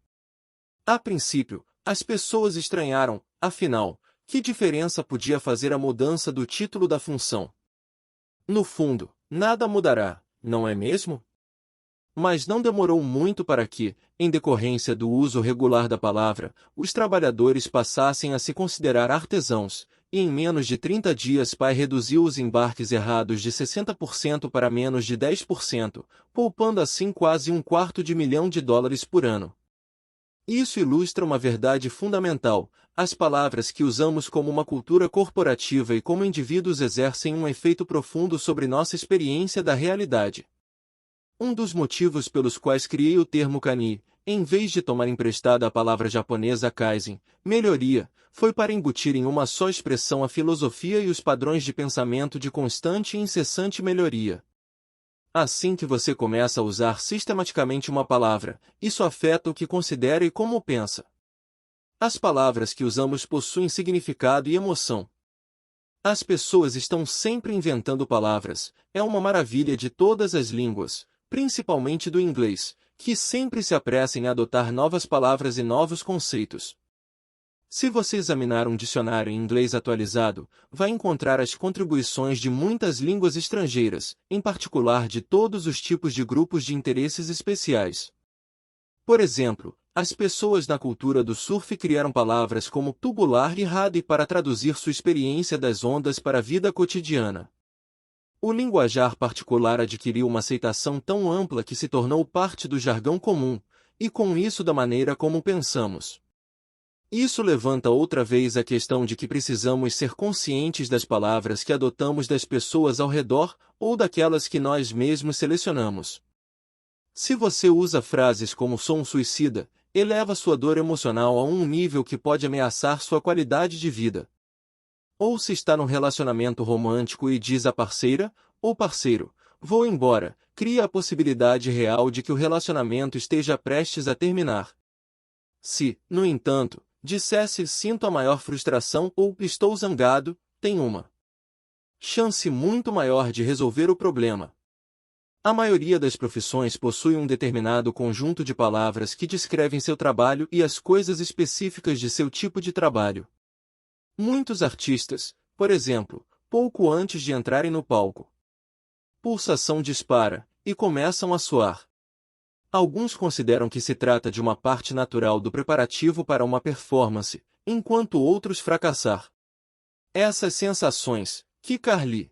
A princípio, as pessoas estranharam, afinal, que diferença podia fazer a mudança do título da função? No fundo, nada mudará, não é mesmo? Mas não demorou muito para que, em decorrência do uso regular da palavra, os trabalhadores passassem a se considerar artesãos, e em menos de 30 dias PAI reduziu os embarques errados de 60% para menos de 10%, poupando assim quase $250 mil por ano. Isso ilustra uma verdade fundamental: as palavras que usamos como uma cultura corporativa e como indivíduos exercem um efeito profundo sobre nossa experiência da realidade. Um dos motivos pelos quais criei o termo Kani, em vez de tomar emprestada a palavra japonesa Kaizen, melhoria, foi para embutir em uma só expressão a filosofia e os padrões de pensamento de constante e incessante melhoria. Assim que você começa a usar sistematicamente uma palavra, isso afeta o que considera e como pensa. As palavras que usamos possuem significado e emoção. As pessoas estão sempre inventando palavras, é uma maravilha de todas as línguas, principalmente do inglês, que sempre se apressa em adotar novas palavras e novos conceitos. Se você examinar um dicionário em inglês atualizado, vai encontrar as contribuições de muitas línguas estrangeiras, em particular de todos os tipos de grupos de interesses especiais. Por exemplo, as pessoas na cultura do surf criaram palavras como tubular e radi para traduzir sua experiência das ondas para a vida cotidiana. O linguajar particular adquiriu uma aceitação tão ampla que se tornou parte do jargão comum, e com isso da maneira como pensamos. Isso levanta outra vez a questão de que precisamos ser conscientes das palavras que adotamos das pessoas ao redor, ou daquelas que nós mesmos selecionamos. Se você usa frases como sou um suicida, eleva sua dor emocional a um nível que pode ameaçar sua qualidade de vida. Ou se está num relacionamento romântico e diz à parceira, ou parceiro, vou embora, cria a possibilidade real de que o relacionamento esteja prestes a terminar. Se, no entanto, dissesse sinto a maior frustração ou estou zangado, tem uma chance muito maior de resolver o problema. A maioria das profissões possui um determinado conjunto de palavras que descrevem seu trabalho e as coisas específicas de seu tipo de trabalho. Muitos artistas, por exemplo, pouco antes de entrarem no palco, pulsação dispara, e começam a suar. Alguns consideram que se trata de uma parte natural do preparativo para uma performance, enquanto outros fracassar. Essas sensações, que Carly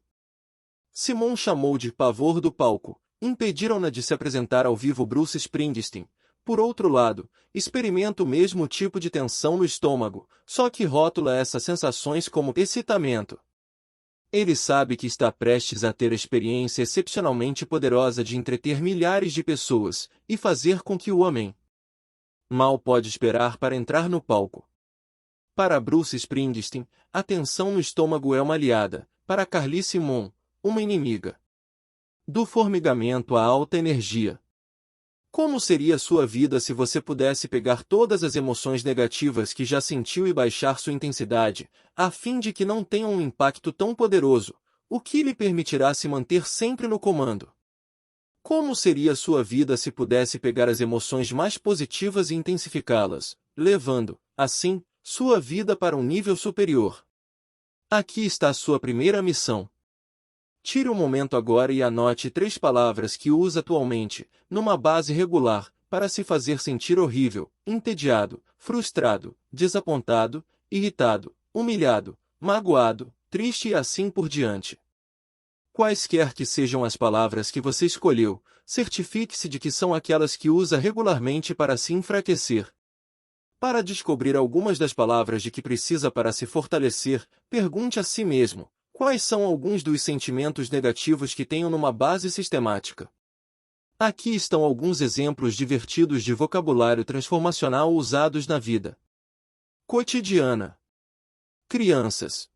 Simon chamou de pavor do palco, impediram-na de se apresentar ao vivo. Bruce Springsteen, por outro lado, experimenta o mesmo tipo de tensão no estômago, só que rótula essas sensações como excitamento. Ele sabe que está prestes a ter a experiência excepcionalmente poderosa de entreter milhares de pessoas e fazer com que o amem. Mal pode esperar para entrar no palco. Para Bruce Springsteen, a tensão no estômago é uma aliada, para Carly Simon, uma inimiga. Do formigamento à alta energia. Como seria sua vida se você pudesse pegar todas as emoções negativas que já sentiu e baixar sua intensidade, a fim de que não tenham um impacto tão poderoso, o que lhe permitirá se manter sempre no comando? Como seria sua vida se pudesse pegar as emoções mais positivas e intensificá-las, levando, assim, sua vida para um nível superior? Aqui está sua primeira missão. Tire um momento agora e anote 3 palavras que usa atualmente, numa base regular, para se fazer sentir horrível, entediado, frustrado, desapontado, irritado, humilhado, magoado, triste e assim por diante. Quaisquer que sejam as palavras que você escolheu, certifique-se de que são aquelas que usa regularmente para se enfraquecer. Para descobrir algumas das palavras de que precisa para se fortalecer, pergunte a si mesmo: quais são alguns dos sentimentos negativos que tenho numa base sistemática? Aqui estão alguns exemplos divertidos de vocabulário transformacional usados na vida cotidiana. Crianças.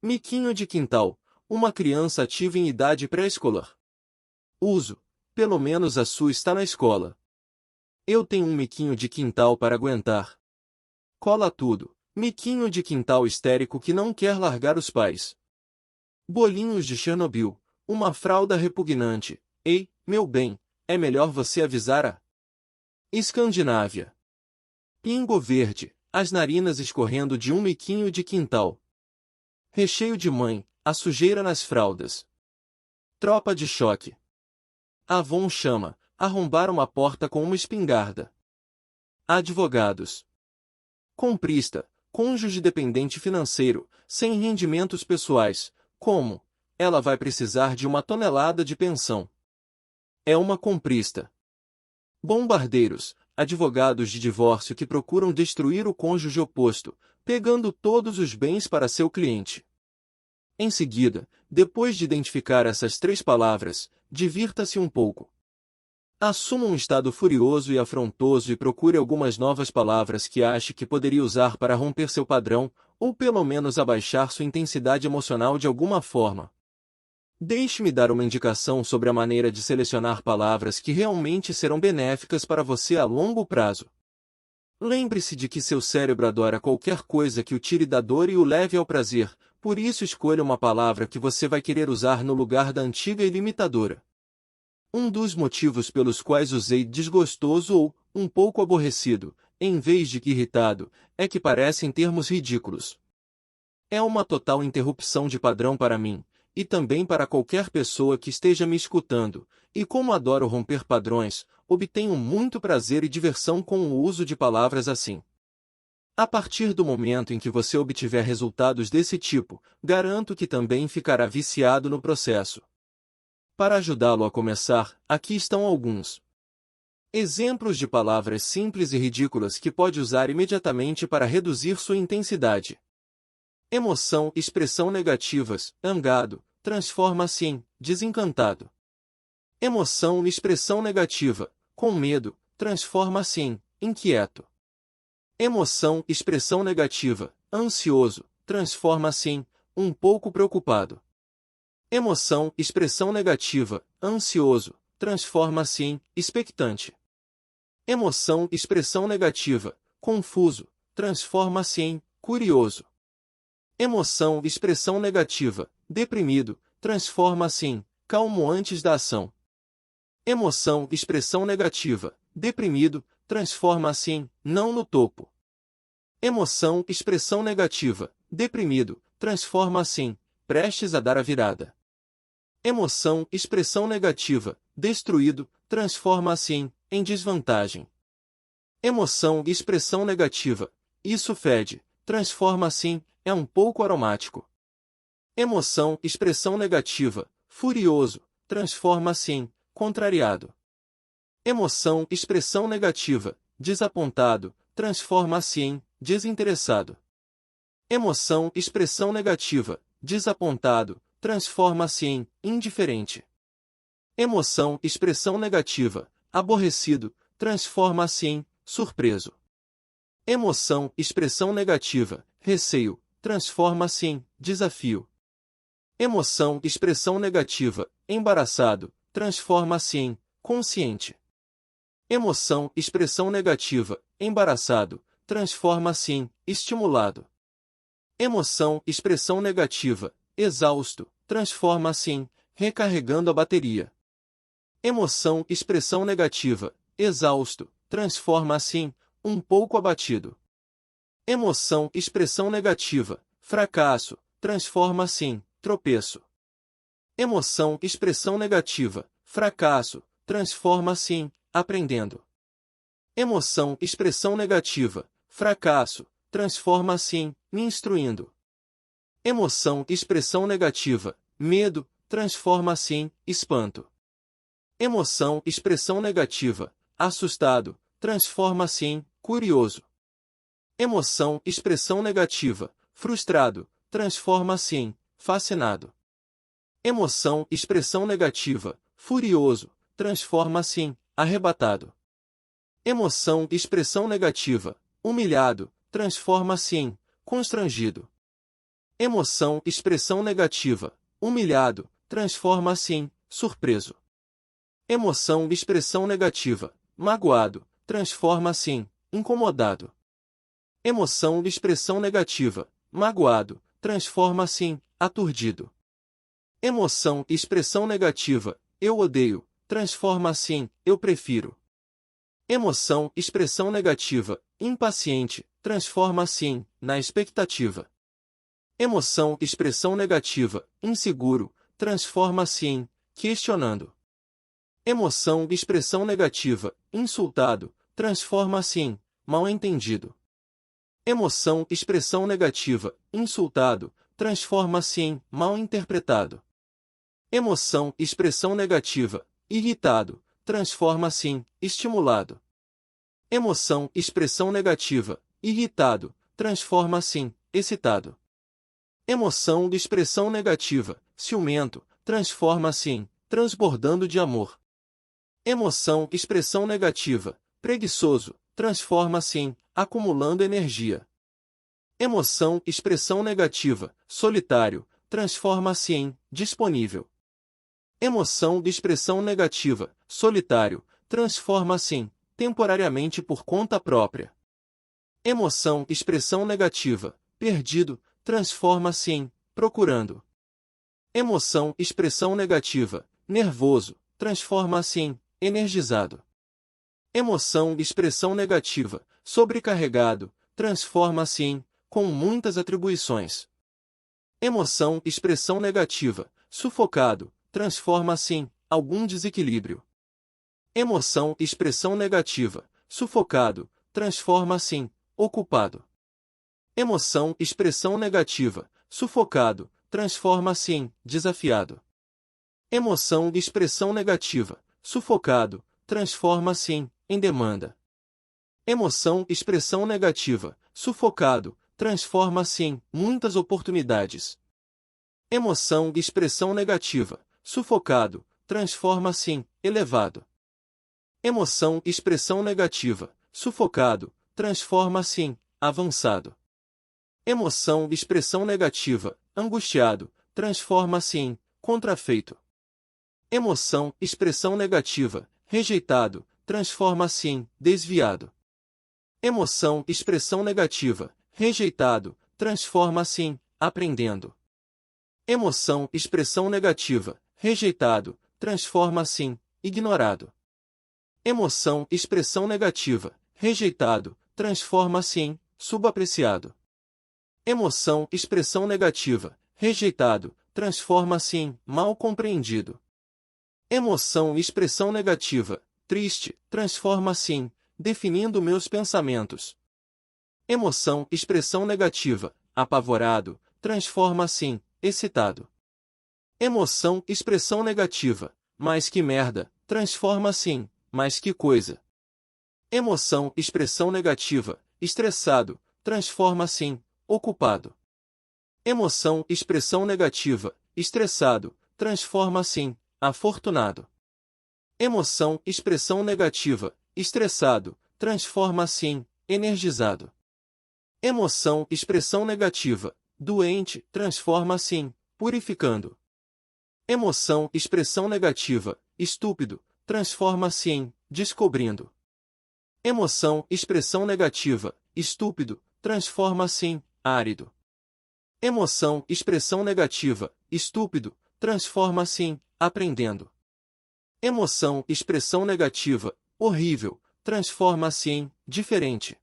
Miquinho de quintal, uma criança ativa em idade pré-escolar. Uso: pelo menos a sua está na escola. Eu tenho um miquinho de quintal para aguentar. Cola tudo, miquinho de quintal histérico que não quer largar os pais. Bolinhos de Chernobyl, uma fralda repugnante. Ei, meu bem, é melhor você avisar a Escandinávia. Pingo verde, as narinas escorrendo de um miquinho de quintal. Recheio de mãe, a sujeira nas fraldas. Tropa de choque. Avon chama, arrombar uma porta com uma espingarda. Advogados. Comprista, cônjuge dependente financeiro, sem rendimentos pessoais, como? Ela vai precisar de 1 tonelada de pensão. É uma comprista. Bombardeiros, advogados de divórcio que procuram destruir o cônjuge oposto, pegando todos os bens para seu cliente. Em seguida, depois de identificar essas 3 palavras, divirta-se um pouco. Assuma um estado furioso e afrontoso e procure algumas novas palavras que ache que poderia usar para romper seu padrão, ou pelo menos abaixar sua intensidade emocional de alguma forma. Deixe-me dar uma indicação sobre a maneira de selecionar palavras que realmente serão benéficas para você a longo prazo. Lembre-se de que seu cérebro adora qualquer coisa que o tire da dor e o leve ao prazer, por isso escolha uma palavra que você vai querer usar no lugar da antiga e limitadora. Um dos motivos pelos quais usei desgostoso ou, um pouco aborrecido, em vez de que irritado, é que parecem termos ridículos. É uma total interrupção de padrão para mim, e também para qualquer pessoa que esteja me escutando, e como adoro romper padrões, obtenho muito prazer e diversão com o uso de palavras assim. A partir do momento em que você obtiver resultados desse tipo, garanto que também ficará viciado no processo. Para ajudá-lo a começar, aqui estão alguns exemplos de palavras simples e ridículas que pode usar imediatamente para reduzir sua intensidade. Emoção, expressão negativas, zangado, transforma-se em desencantado. Emoção, expressão negativa, com medo, transforma-se em inquieto. Emoção, expressão negativa, ansioso, transforma-se em um pouco preocupado. Emoção, expressão negativa, ansioso, transforma-se em expectante. Emoção, expressão negativa, confuso, transforma-se em curioso. Emoção, expressão negativa, deprimido, transforma-se em calmo antes da ação. Emoção, expressão negativa, deprimido, transforma-se em não no topo. Emoção, expressão negativa, deprimido, transforma-se em prestes a dar a virada. Emoção, expressão negativa, destruído, transforma-se em desvantagem. Emoção, expressão negativa, isso fede, transforma-se em é um pouco aromático. Emoção, expressão negativa, furioso, transforma-se em contrariado. Emoção, expressão negativa, desapontado, transforma-se em desinteressado. Emoção, expressão negativa, desapontado, transforma-se em indiferente. Emoção, expressão negativa, aborrecido, transforma-se em surpreso. Emoção, expressão negativa, receio, transforma-se em desafio. Emoção, expressão negativa, embaraçado, transforma-se em consciente. Emoção, expressão negativa, embaraçado, transforma-se em estimulado. Emoção, expressão negativa, exausto, transforma-se em recarregando a bateria. Emoção, expressão negativa, exausto, transforma-se em um pouco abatido. Emoção, expressão negativa, fracasso, transforma-se em tropeço. Emoção, expressão negativa, fracasso, transforma-se em aprendendo. Emoção, expressão negativa, fracasso, transforma-se em me instruindo. Emoção, expressão negativa, medo, transforma-se em espanto. Emoção, expressão negativa, assustado, transforma-se em curioso. Emoção, expressão negativa, frustrado, transforma-se em fascinado. Emoção, expressão negativa, furioso, transforma-se em arrebatado. Emoção, expressão negativa, humilhado, transforma-se em constrangido. Emoção, expressão negativa, humilhado, transforma-se em surpreso. Emoção, expressão negativa, magoado, transforma-se em incomodado. Emoção, expressão negativa, magoado, transforma-se em aturdido. Emoção, expressão negativa, eu odeio, transforma-se em eu prefiro. Emoção, expressão negativa, impaciente, transforma-se em na expectativa. Emoção, expressão negativa, inseguro, transforma-se em questionando. Emoção, expressão negativa, insultado, transforma-se em mal-entendido. Emoção, expressão negativa, insultado, transforma-se em mal-interpretado. Emoção, expressão negativa, irritado, transforma-se em estimulado. Emoção, expressão negativa, irritado, transforma-se em excitado. Emoção, expressão negativa, ciumento, transforma-se em transbordando de amor. Emoção, expressão negativa, preguiçoso, transforma-se em acumulando energia. Emoção, expressão negativa, solitário, transforma-se em disponível. Emoção de expressão negativa, solitário, transforma-se em temporariamente por conta própria. Emoção, expressão negativa, perdido, transforma-se em procurando. Emoção, expressão negativa, nervoso, transforma-se em energizado. Emoção, expressão negativa, sobrecarregado, transforma-se em com muitas atribuições. Emoção, expressão negativa, sufocado, transforma-se em algum desequilíbrio. Emoção, expressão negativa, sufocado, transforma-se em ocupado. Emoção, expressão negativa, sufocado, transforma-se em desafiado. Emoção, expressão negativa, sufocado, transforma-se em demanda. Emoção, expressão negativa, sufocado, transforma-se em muitas oportunidades. Emoção, expressão negativa, sufocado, transforma-se em elevado. Emoção, expressão negativa, sufocado, transforma-se em avançado. Emoção, expressão negativa, angustiado, transforma-se em contrafeito. Emoção, expressão negativa, rejeitado, transforma-se em desviado. Emoção, expressão negativa, rejeitado, transforma-se em aprendendo. Emoção, expressão negativa, rejeitado, transforma-se em ignorado. Emoção, expressão negativa, rejeitado, transforma-se em subapreciado. Emoção, expressão negativa, rejeitado, transforma-se em mal compreendido. Emoção, expressão negativa, triste, transforma-se em definindo meus pensamentos. Emoção, expressão negativa, apavorado, transforma-se em excitado. Emoção, expressão negativa, mais que merda, transforma-se em mais que coisa. Emoção, expressão negativa, estressado, transforma-se em ocupado. Emoção, expressão negativa, estressado, transforma-se em afortunado. Emoção, expressão negativa, estressado, transforma-se em energizado. Emoção, expressão negativa, doente, transforma-se em purificando. Emoção, expressão negativa, estúpido, transforma-se em descobrindo. Emoção, expressão negativa, estúpido, transforma-se em árido. Emoção, expressão negativa, estúpido, transforma-se em aprendendo. Emoção, expressão negativa, horrível, transforma-se em diferente.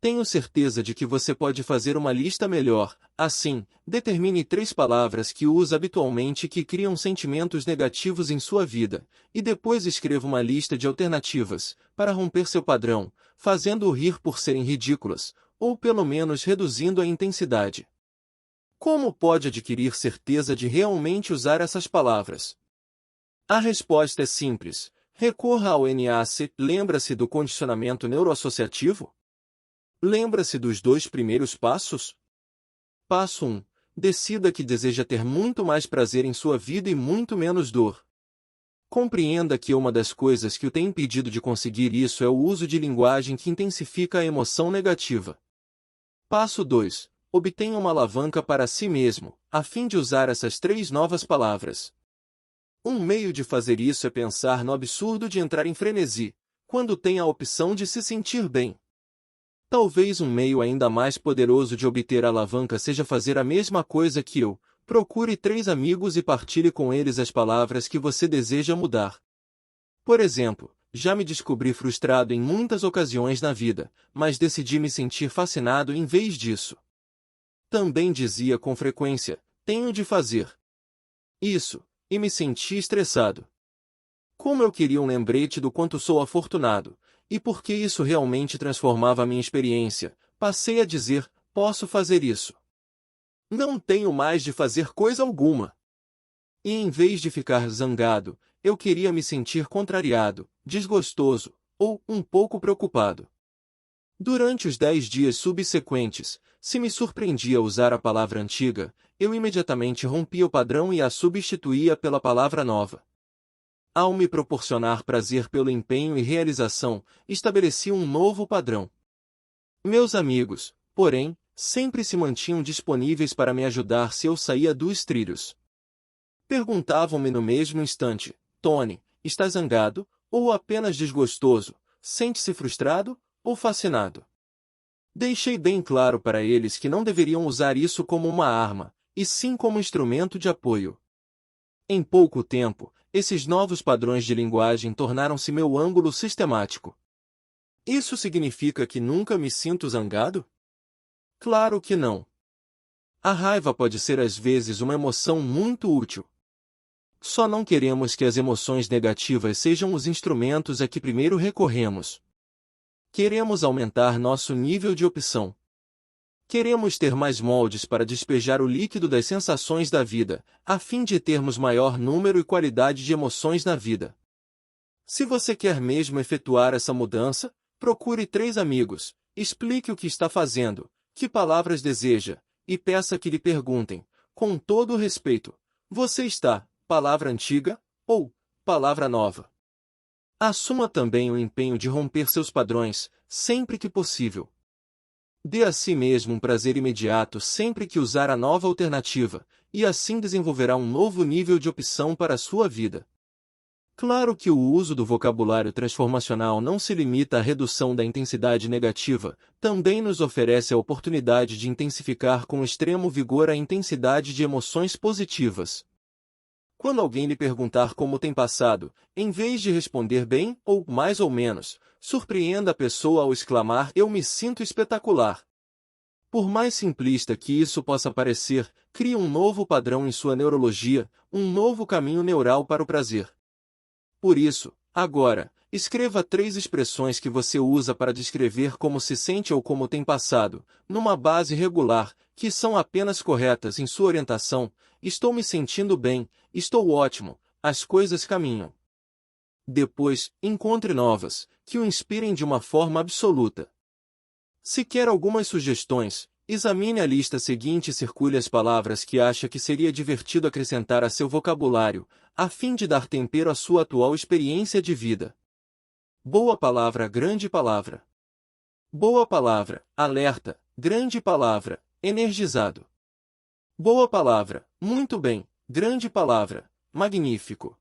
Tenho certeza de que você pode fazer uma lista melhor. Assim, determine 3 palavras que usa habitualmente e que criam sentimentos negativos em sua vida, e depois escreva uma lista de alternativas, para romper seu padrão, fazendo-o rir por serem ridículas, ou pelo menos reduzindo a intensidade. Como pode adquirir certeza de realmente usar essas palavras? A resposta é simples. Recorra ao NAC. Lembra-se do condicionamento neuroassociativo? Lembra-se dos 2 primeiros passos? Passo 1. Decida que deseja ter muito mais prazer em sua vida e muito menos dor. Compreenda que uma das coisas que o tem impedido de conseguir isso é o uso de linguagem que intensifica a emoção negativa. Passo 2. Obtenha uma alavanca para si mesmo, a fim de usar essas 3 novas palavras. Um meio de fazer isso é pensar no absurdo de entrar em frenesi, quando tem a opção de se sentir bem. Talvez um meio ainda mais poderoso de obter a alavanca seja fazer a mesma coisa que eu. Procure 3 amigos e partilhe com eles as palavras que você deseja mudar. Por exemplo, já me descobri frustrado em muitas ocasiões na vida, mas decidi me sentir fascinado em vez disso. Também dizia com frequência, tenho de fazer isso, e me senti estressado. Como eu queria um lembrete do quanto sou afortunado, e porque isso realmente transformava a minha experiência, passei a dizer, posso fazer isso. Não tenho mais de fazer coisa alguma. E em vez de ficar zangado, eu queria me sentir contrariado, desgostoso, ou um pouco preocupado. Durante os 10 dias subsequentes, se me surpreendia usar a palavra antiga, eu imediatamente rompia o padrão e a substituía pela palavra nova. Ao me proporcionar prazer pelo empenho e realização, estabeleci um novo padrão. Meus amigos, porém, sempre se mantinham disponíveis para me ajudar se eu saía dos trilhos. Perguntavam-me no mesmo instante, Tony, está zangado, ou apenas desgostoso? Sente-se frustrado, ou fascinado? Deixei bem claro para eles que não deveriam usar isso como uma arma, e sim como instrumento de apoio. Em pouco tempo, esses novos padrões de linguagem tornaram-se meu ângulo sistemático. Isso significa que nunca me sinto zangado? Claro que não. A raiva pode ser às vezes uma emoção muito útil. Só não queremos que as emoções negativas sejam os instrumentos a que primeiro recorremos. Queremos aumentar nosso nível de opção. Queremos ter mais moldes para despejar o líquido das sensações da vida, a fim de termos maior número e qualidade de emoções na vida. Se você quer mesmo efetuar essa mudança, procure 3 amigos, explique o que está fazendo, que palavras deseja, e peça que lhe perguntem, com todo o respeito, você está, palavra antiga, ou palavra nova? Assuma também o empenho de romper seus padrões, sempre que possível. Dê a si mesmo um prazer imediato sempre que usar a nova alternativa, e assim desenvolverá um novo nível de opção para a sua vida. Claro que o uso do vocabulário transformacional não se limita à redução da intensidade negativa, também nos oferece a oportunidade de intensificar com extremo vigor a intensidade de emoções positivas. Quando alguém lhe perguntar como tem passado, em vez de responder bem ou mais ou menos, surpreenda a pessoa ao exclamar eu me sinto espetacular. Por mais simplista que isso possa parecer, crie um novo padrão em sua neurologia, um novo caminho neural para o prazer. Por isso, agora, escreva 3 expressões que você usa para descrever como se sente ou como tem passado, numa base regular, que são apenas corretas em sua orientação. Estou me sentindo bem, estou ótimo, as coisas caminham. Depois, encontre novas, que o inspirem de uma forma absoluta. Se quer algumas sugestões, Examine a lista seguinte e circule as palavras que acha que seria divertido acrescentar a seu vocabulário, a fim de dar tempero à sua atual experiência de vida. Boa palavra, grande palavra. Boa palavra, alerta, grande palavra, energizado. Boa palavra, muito bem, grande palavra, magnífico.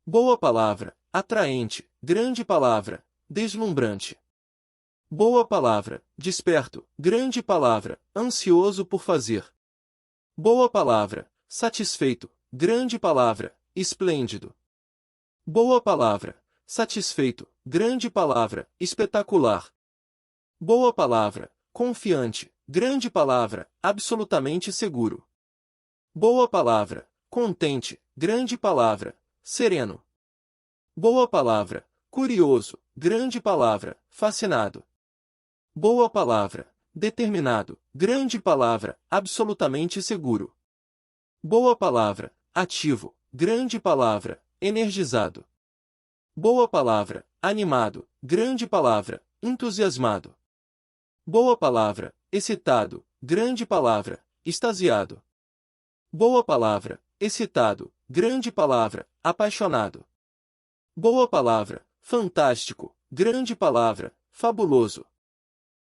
Boa palavra, atraente, grande palavra, deslumbrante. Boa palavra, desperto, grande palavra, ansioso por fazer. Boa palavra, satisfeito, grande palavra, esplêndido. Boa palavra, satisfeito, grande palavra, espetacular. Boa palavra, confiante, grande palavra, absolutamente seguro. Boa palavra, contente, grande palavra, sereno. Boa palavra, curioso, grande palavra, fascinado. Boa palavra, determinado, grande palavra, absolutamente seguro. Boa palavra, ativo, grande palavra, energizado. Boa palavra, animado, grande palavra, entusiasmado. Boa palavra, excitado, grande palavra, extasiado. Boa palavra, excitado, grande palavra, apaixonado. Boa palavra, fantástico, grande palavra, fabuloso.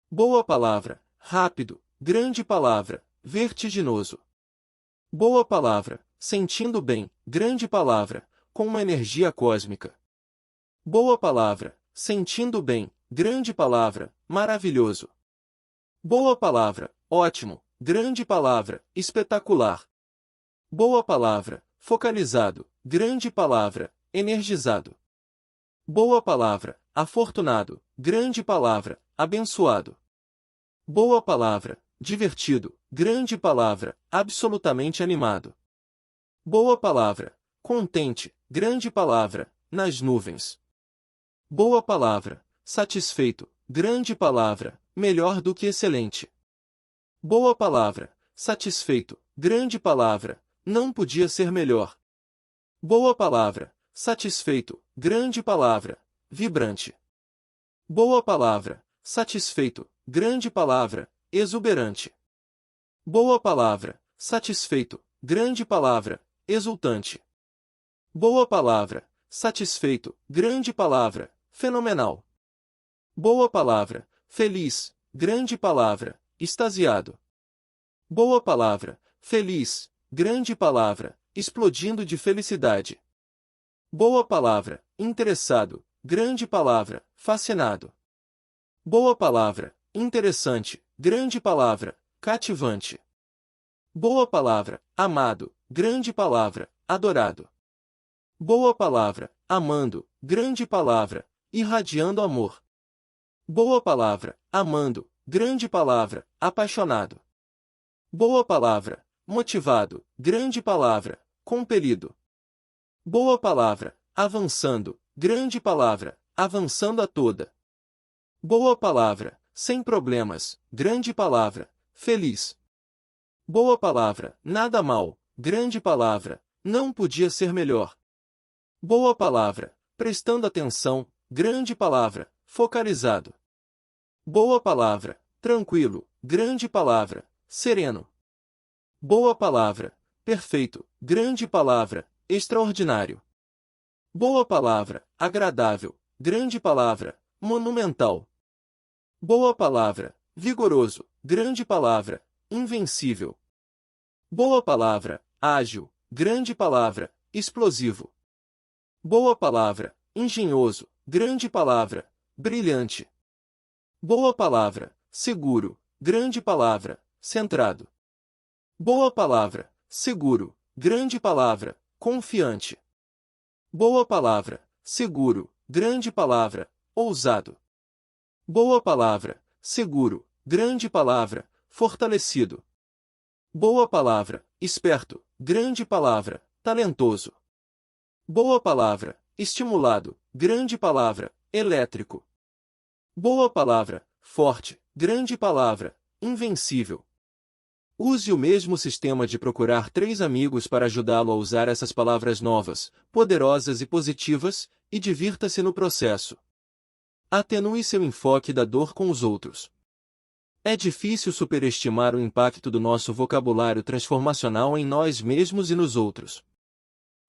Boa palavra, rápido, grande palavra, vertiginoso. Boa palavra, sentindo bem, grande palavra, com uma energia cósmica. Boa palavra, sentindo bem, grande palavra, maravilhoso. Boa palavra, ótimo, grande palavra, espetacular. Boa palavra, focalizado, grande palavra, energizado. Boa palavra, afortunado, grande palavra, abençoado. Boa palavra, divertido, grande palavra, absolutamente animado. Boa palavra, contente, grande palavra, nas nuvens. Boa palavra, satisfeito, grande palavra, melhor do que excelente. Boa palavra, satisfeito, grande palavra, não podia ser melhor. Boa palavra, satisfeito, grande palavra, vibrante. Boa palavra, satisfeito, grande palavra, exuberante. Boa palavra, satisfeito, grande palavra, exultante. Boa palavra, satisfeito, grande palavra, fenomenal. Boa palavra, feliz, grande palavra, extasiado. Boa palavra, feliz, grande palavra, explodindo de felicidade. Boa palavra, interessado, grande palavra, fascinado. Boa palavra, interessante, grande palavra, cativante. Boa palavra, amado, grande palavra, adorado. Boa palavra, amando, grande palavra, irradiando amor. Boa palavra, amando, grande palavra, apaixonado. Boa palavra, motivado, grande palavra, compelido. Boa palavra, avançando, grande palavra, avançando a toda. Boa palavra, sem problemas, grande palavra, feliz. Boa palavra, nada mal, grande palavra, não podia ser melhor. Boa palavra, prestando atenção, grande palavra, focalizado. Boa palavra, tranquilo, grande palavra, sereno. Boa palavra, perfeito, grande palavra, extraordinário. Boa palavra, agradável, grande palavra, monumental. Boa palavra, vigoroso, grande palavra, invencível. Boa palavra, ágil, grande palavra, explosivo. Boa palavra, engenhoso, grande palavra, brilhante. Boa palavra, seguro, grande palavra, centrado. Boa palavra, seguro, grande palavra, confiante. Boa palavra, seguro, grande palavra, ousado. Boa palavra, seguro, grande palavra, fortalecido. Boa palavra, esperto, grande palavra, talentoso. Boa palavra, estimulado, grande palavra, elétrico. Boa palavra, forte, grande palavra, invencível. Use o mesmo sistema de procurar 3 amigos para ajudá-lo a usar essas palavras novas, poderosas e positivas, e divirta-se no processo. Atenue seu enfoque da dor com os outros. É difícil superestimar o impacto do nosso vocabulário transformacional em nós mesmos e nos outros.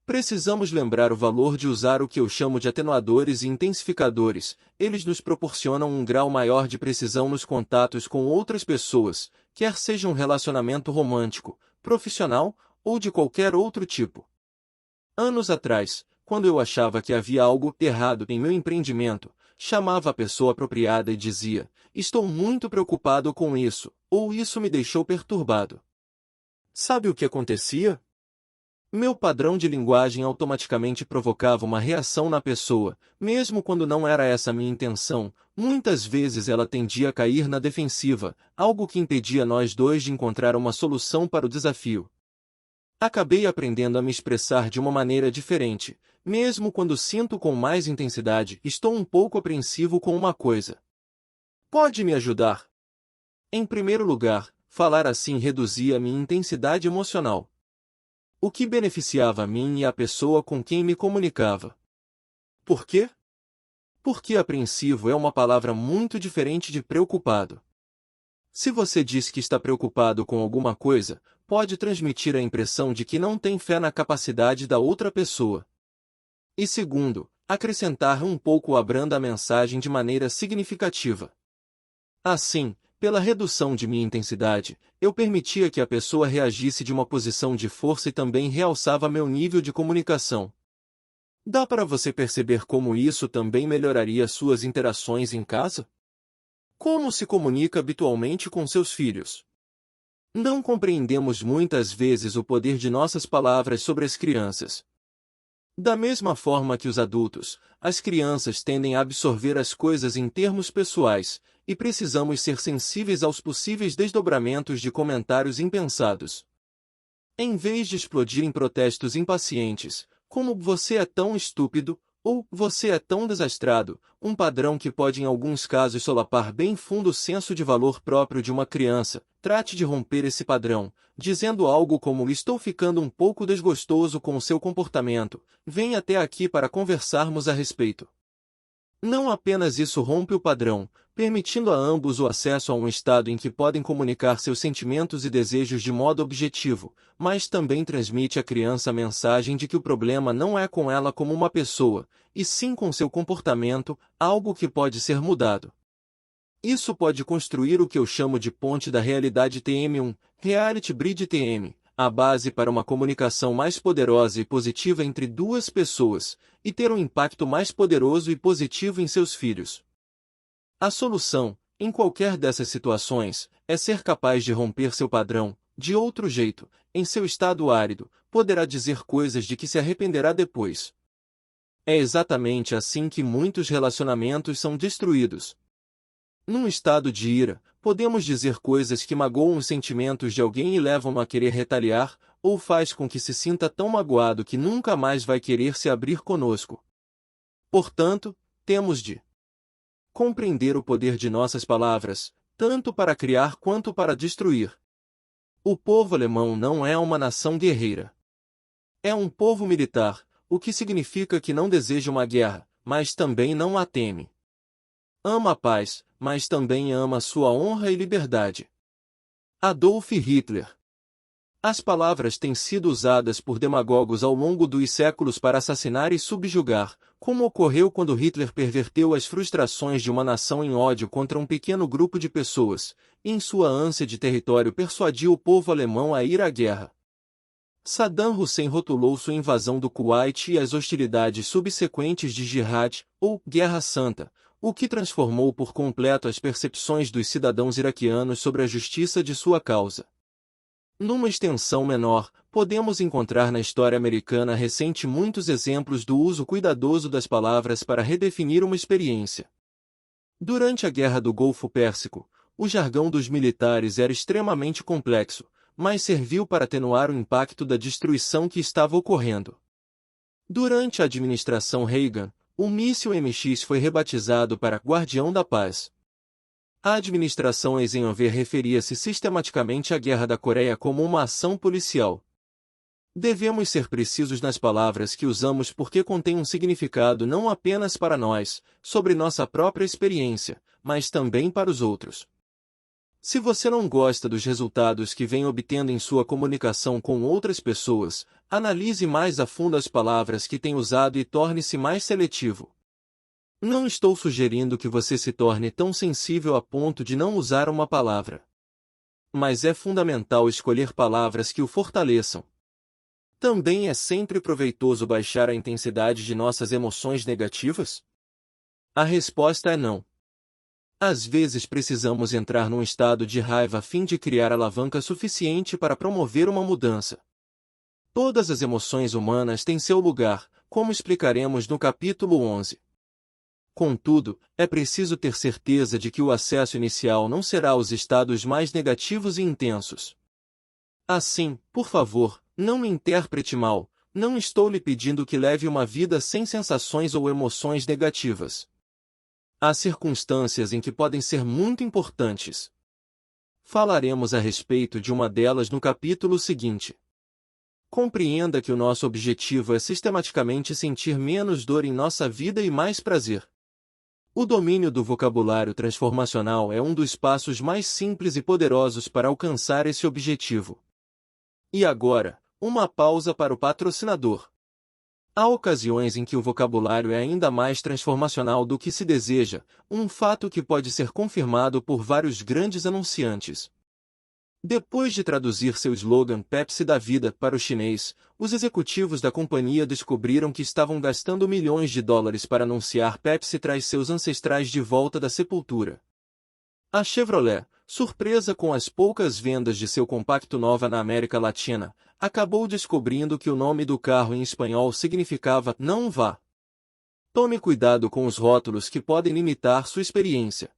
Precisamos lembrar o valor de usar o que eu chamo de atenuadores e intensificadores. Eles nos proporcionam um grau maior de precisão nos contatos com outras pessoas, quer seja um relacionamento romântico, profissional ou de qualquer outro tipo. Anos atrás, quando eu achava que havia algo errado em meu empreendimento, chamava a pessoa apropriada e dizia: "Estou muito preocupado com isso", ou "Isso me deixou perturbado". Sabe o que acontecia? Meu padrão de linguagem automaticamente provocava uma reação na pessoa, mesmo quando não era essa a minha intenção. Muitas vezes ela tendia a cair na defensiva, algo que impedia nós dois de encontrar uma solução para o desafio. Acabei aprendendo a me expressar de uma maneira diferente, mesmo quando sinto com mais intensidade. Estou um pouco apreensivo com uma coisa. Pode me ajudar? Em primeiro lugar, falar assim reduzia a minha intensidade emocional, o que beneficiava a mim e a pessoa com quem me comunicava. Por quê? Porque apreensivo é uma palavra muito diferente de preocupado. Se você diz que está preocupado com alguma coisa, pode transmitir a impressão de que não tem fé na capacidade da outra pessoa. E segundo, acrescentar um pouco abranda a mensagem de maneira significativa. Assim, pela redução de minha intensidade, eu permitia que a pessoa reagisse de uma posição de força e também realçava meu nível de comunicação. Dá para você perceber como isso também melhoraria suas interações em casa? Como se comunica habitualmente com seus filhos? Não compreendemos muitas vezes o poder de nossas palavras sobre as crianças. Da mesma forma que os adultos, as crianças tendem a absorver as coisas em termos pessoais, e precisamos ser sensíveis aos possíveis desdobramentos de comentários impensados. Em vez de explodir em protestos impacientes, como "você é tão estúpido", ou "você é tão desastrado", um padrão que pode em alguns casos solapar bem fundo o senso de valor próprio de uma criança, trate de romper esse padrão, dizendo algo como: "Estou ficando um pouco desgostoso com o seu comportamento, venha até aqui para conversarmos a respeito". Não apenas isso rompe o padrão, permitindo a ambos o acesso a um estado em que podem comunicar seus sentimentos e desejos de modo objetivo, mas também transmite à criança a mensagem de que o problema não é com ela como uma pessoa, e sim com seu comportamento, algo que pode ser mudado. Isso pode construir o que eu chamo de ponte da realidade TM1, Reality Bridge TM, a base para uma comunicação mais poderosa e positiva entre duas pessoas, e ter um impacto mais poderoso e positivo em seus filhos. A solução, em qualquer dessas situações, é ser capaz de romper seu padrão. De outro jeito, em seu estado árido, poderá dizer coisas de que se arrependerá depois. É exatamente assim que muitos relacionamentos são destruídos. Num estado de ira, podemos dizer coisas que magoam os sentimentos de alguém e levam-no a querer retaliar, ou faz com que se sinta tão magoado que nunca mais vai querer se abrir conosco. Portanto, temos de compreender o poder de nossas palavras, tanto para criar quanto para destruir. O povo alemão não é uma nação guerreira. É um povo militar, o que significa que não deseja uma guerra, mas também não a teme. Ama a paz, mas também ama sua honra e liberdade. Adolf Hitler. As palavras têm sido usadas por demagogos ao longo dos séculos para assassinar e subjugar, como ocorreu quando Hitler perverteu as frustrações de uma nação em ódio contra um pequeno grupo de pessoas, e em sua ânsia de território persuadiu o povo alemão a ir à guerra. Saddam Hussein rotulou sua invasão do Kuwait e as hostilidades subsequentes de Jihad, ou Guerra Santa, o que transformou por completo as percepções dos cidadãos iraquianos sobre a justiça de sua causa. Numa extensão menor, podemos encontrar na história americana recente muitos exemplos do uso cuidadoso das palavras para redefinir uma experiência. Durante a Guerra do Golfo Pérsico, o jargão dos militares era extremamente complexo, mas serviu para atenuar o impacto da destruição que estava ocorrendo. Durante a administração Reagan, o míssil MX foi rebatizado para Guardião da Paz. A administração Eisenhower referia-se sistematicamente à Guerra da Coreia como uma ação policial. Devemos ser precisos nas palavras que usamos porque contêm um significado não apenas para nós, sobre nossa própria experiência, mas também para os outros. Se você não gosta dos resultados que vem obtendo em sua comunicação com outras pessoas, analise mais a fundo as palavras que tem usado e torne-se mais seletivo. Não estou sugerindo que você se torne tão sensível a ponto de não usar uma palavra. Mas é fundamental escolher palavras que o fortaleçam. Também é sempre proveitoso baixar a intensidade de nossas emoções negativas? A resposta é não. Às vezes precisamos entrar num estado de raiva a fim de criar alavanca suficiente para promover uma mudança. Todas as emoções humanas têm seu lugar, como explicaremos no capítulo 11. Contudo, é preciso ter certeza de que o acesso inicial não será aos estados mais negativos e intensos. Assim, por favor, não me interprete mal, não estou lhe pedindo que leve uma vida sem sensações ou emoções negativas. Há circunstâncias em que podem ser muito importantes. Falaremos a respeito de uma delas no capítulo seguinte. Compreenda que o nosso objetivo é sistematicamente sentir menos dor em nossa vida e mais prazer. O domínio do vocabulário transformacional é um dos passos mais simples e poderosos para alcançar esse objetivo. E agora, uma pausa para o patrocinador. Há ocasiões em que o vocabulário é ainda mais transformacional do que se deseja, um fato que pode ser confirmado por vários grandes anunciantes. Depois de traduzir seu slogan Pepsi da vida para o chinês, os executivos da companhia descobriram que estavam gastando milhões de dólares para anunciar Pepsi traz seus ancestrais de volta da sepultura. A Chevrolet, surpresa com as poucas vendas de seu compacto Nova na América Latina, acabou descobrindo que o nome do carro em espanhol significava "não vá". Tome cuidado com os rótulos que podem limitar sua experiência.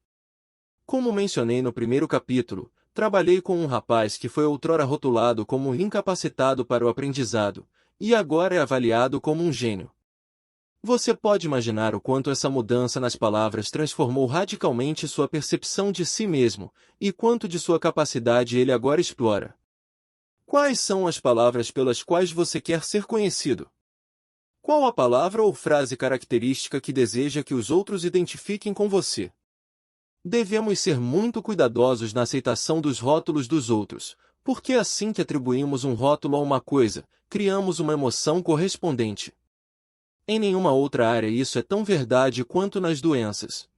Como mencionei no primeiro capítulo, trabalhei com um rapaz que foi outrora rotulado como incapacitado para o aprendizado, e agora é avaliado como um gênio. Você pode imaginar o quanto essa mudança nas palavras transformou radicalmente sua percepção de si mesmo, e quanto de sua capacidade ele agora explora. Quais são as palavras pelas quais você quer ser conhecido? Qual a palavra ou frase característica que deseja que os outros identifiquem com você? Devemos ser muito cuidadosos na aceitação dos rótulos dos outros, porque assim que atribuímos um rótulo a uma coisa, criamos uma emoção correspondente. Em nenhuma outra área isso é tão verdade quanto nas doenças.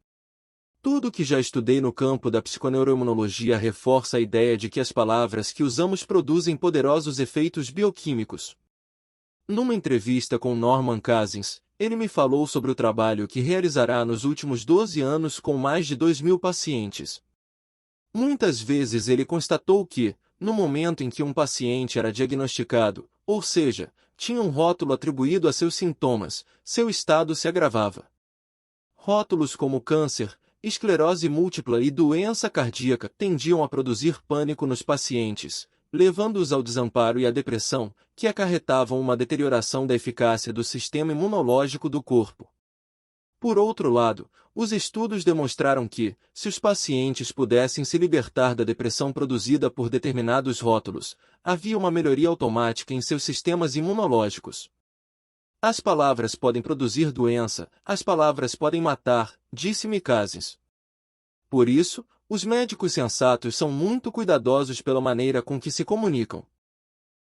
Tudo o que já estudei no campo da psiconeuroimunologia reforça a ideia de que as palavras que usamos produzem poderosos efeitos bioquímicos. Numa entrevista com Norman Cousins, ele me falou sobre o trabalho que realizará nos últimos 12 anos com mais de 2.000 pacientes. Muitas vezes ele constatou que, no momento em que um paciente era diagnosticado, ou seja, tinha um rótulo atribuído a seus sintomas, seu estado se agravava. Rótulos como câncer, esclerose múltipla e doença cardíaca tendiam a produzir pânico nos pacientes, levando-os ao desamparo e à depressão, que acarretavam uma deterioração da eficácia do sistema imunológico do corpo. Por outro lado, os estudos demonstraram que, se os pacientes pudessem se libertar da depressão produzida por determinados rótulos, havia uma melhoria automática em seus sistemas imunológicos. As palavras podem produzir doença, as palavras podem matar, disse-me Cousins. Por isso, os médicos sensatos são muito cuidadosos pela maneira com que se comunicam.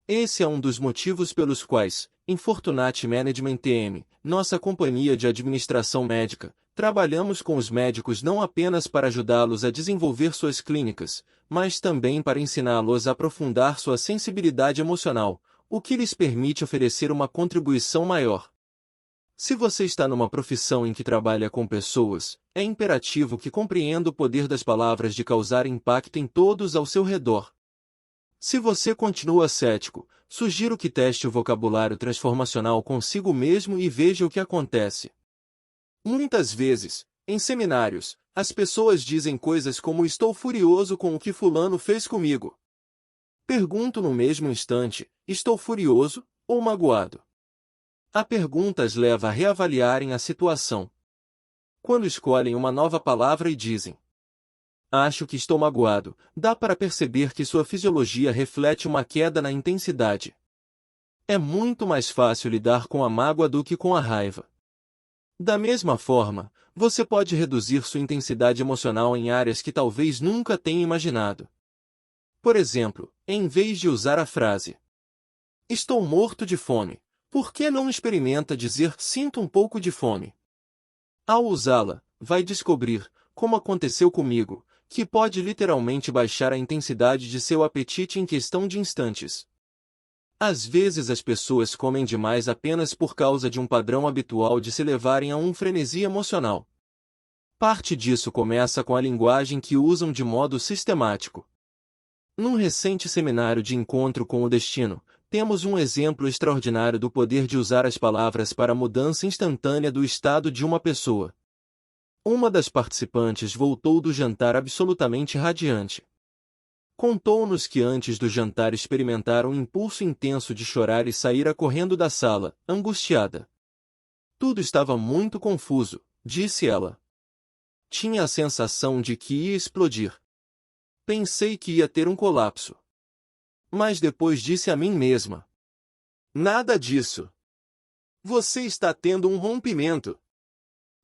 Esse é um dos motivos pelos quais, em Fortunati Management TM, nossa companhia de administração médica, trabalhamos com os médicos não apenas para ajudá-los a desenvolver suas clínicas, mas também para ensiná-los a aprofundar sua sensibilidade emocional, o que lhes permite oferecer uma contribuição maior. Se você está numa profissão em que trabalha com pessoas, é imperativo que compreenda o poder das palavras de causar impacto em todos ao seu redor. Se você continua cético, sugiro que teste o vocabulário transformacional consigo mesmo e veja o que acontece. Muitas vezes, em seminários, as pessoas dizem coisas como "estou furioso com o que fulano fez comigo". Pergunto no mesmo instante, estou furioso ou magoado? A pergunta as leva a reavaliarem a situação. Quando escolhem uma nova palavra e dizem "acho que estou magoado", dá para perceber que sua fisiologia reflete uma queda na intensidade. É muito mais fácil lidar com a mágoa do que com a raiva. Da mesma forma, você pode reduzir sua intensidade emocional em áreas que talvez nunca tenha imaginado. Por exemplo, em vez de usar a frase "Estou morto de fome", por que não experimenta dizer "Sinto um pouco de fome"? Ao usá-la, vai descobrir, como aconteceu comigo, que pode literalmente baixar a intensidade de seu apetite em questão de instantes. Às vezes as pessoas comem demais apenas por causa de um padrão habitual de se levarem a um frenesi emocional. Parte disso começa com a linguagem que usam de modo sistemático. Num recente seminário de encontro com o destino, temos um exemplo extraordinário do poder de usar as palavras para a mudança instantânea do estado de uma pessoa. Uma das participantes voltou do jantar absolutamente radiante. Contou-nos que antes do jantar experimentara um impulso intenso de chorar e saíra correndo da sala, angustiada. Tudo estava muito confuso, disse ela. Tinha a sensação de que ia explodir. Pensei que ia ter um colapso. Mas depois disse a mim mesma: nada disso. Você está tendo um rompimento.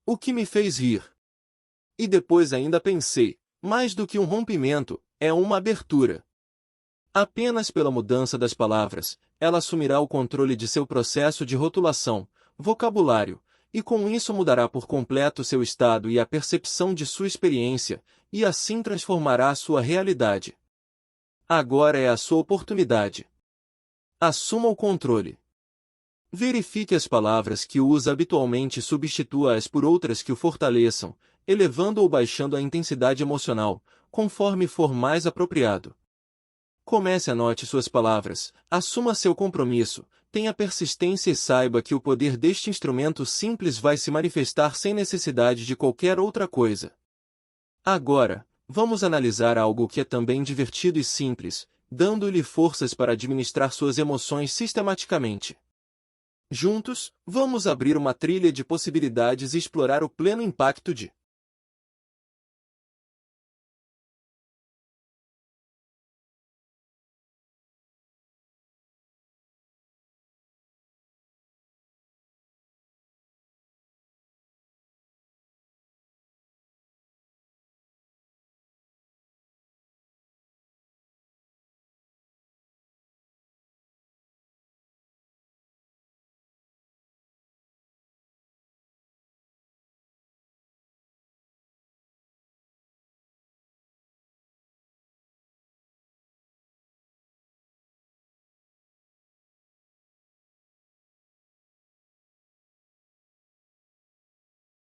O que me fez rir. E depois ainda pensei, mais do que um rompimento, é uma abertura. Apenas pela mudança das palavras, ela assumirá o controle de seu processo de rotulação, vocabulário, e com isso mudará por completo seu estado e a percepção de sua experiência, e assim transformará a sua realidade. Agora é a sua oportunidade. Assuma o controle. Verifique as palavras que usa habitualmente e substitua-as por outras que o fortaleçam, elevando ou baixando a intensidade emocional, conforme for mais apropriado. Comece a anote suas palavras, assuma seu compromisso, tenha persistência e saiba que o poder deste instrumento simples vai se manifestar sem necessidade de qualquer outra coisa. Agora, vamos analisar algo que é também divertido e simples, dando-lhe forças para administrar suas emoções sistematicamente. Juntos, vamos abrir uma trilha de possibilidades e explorar o pleno impacto de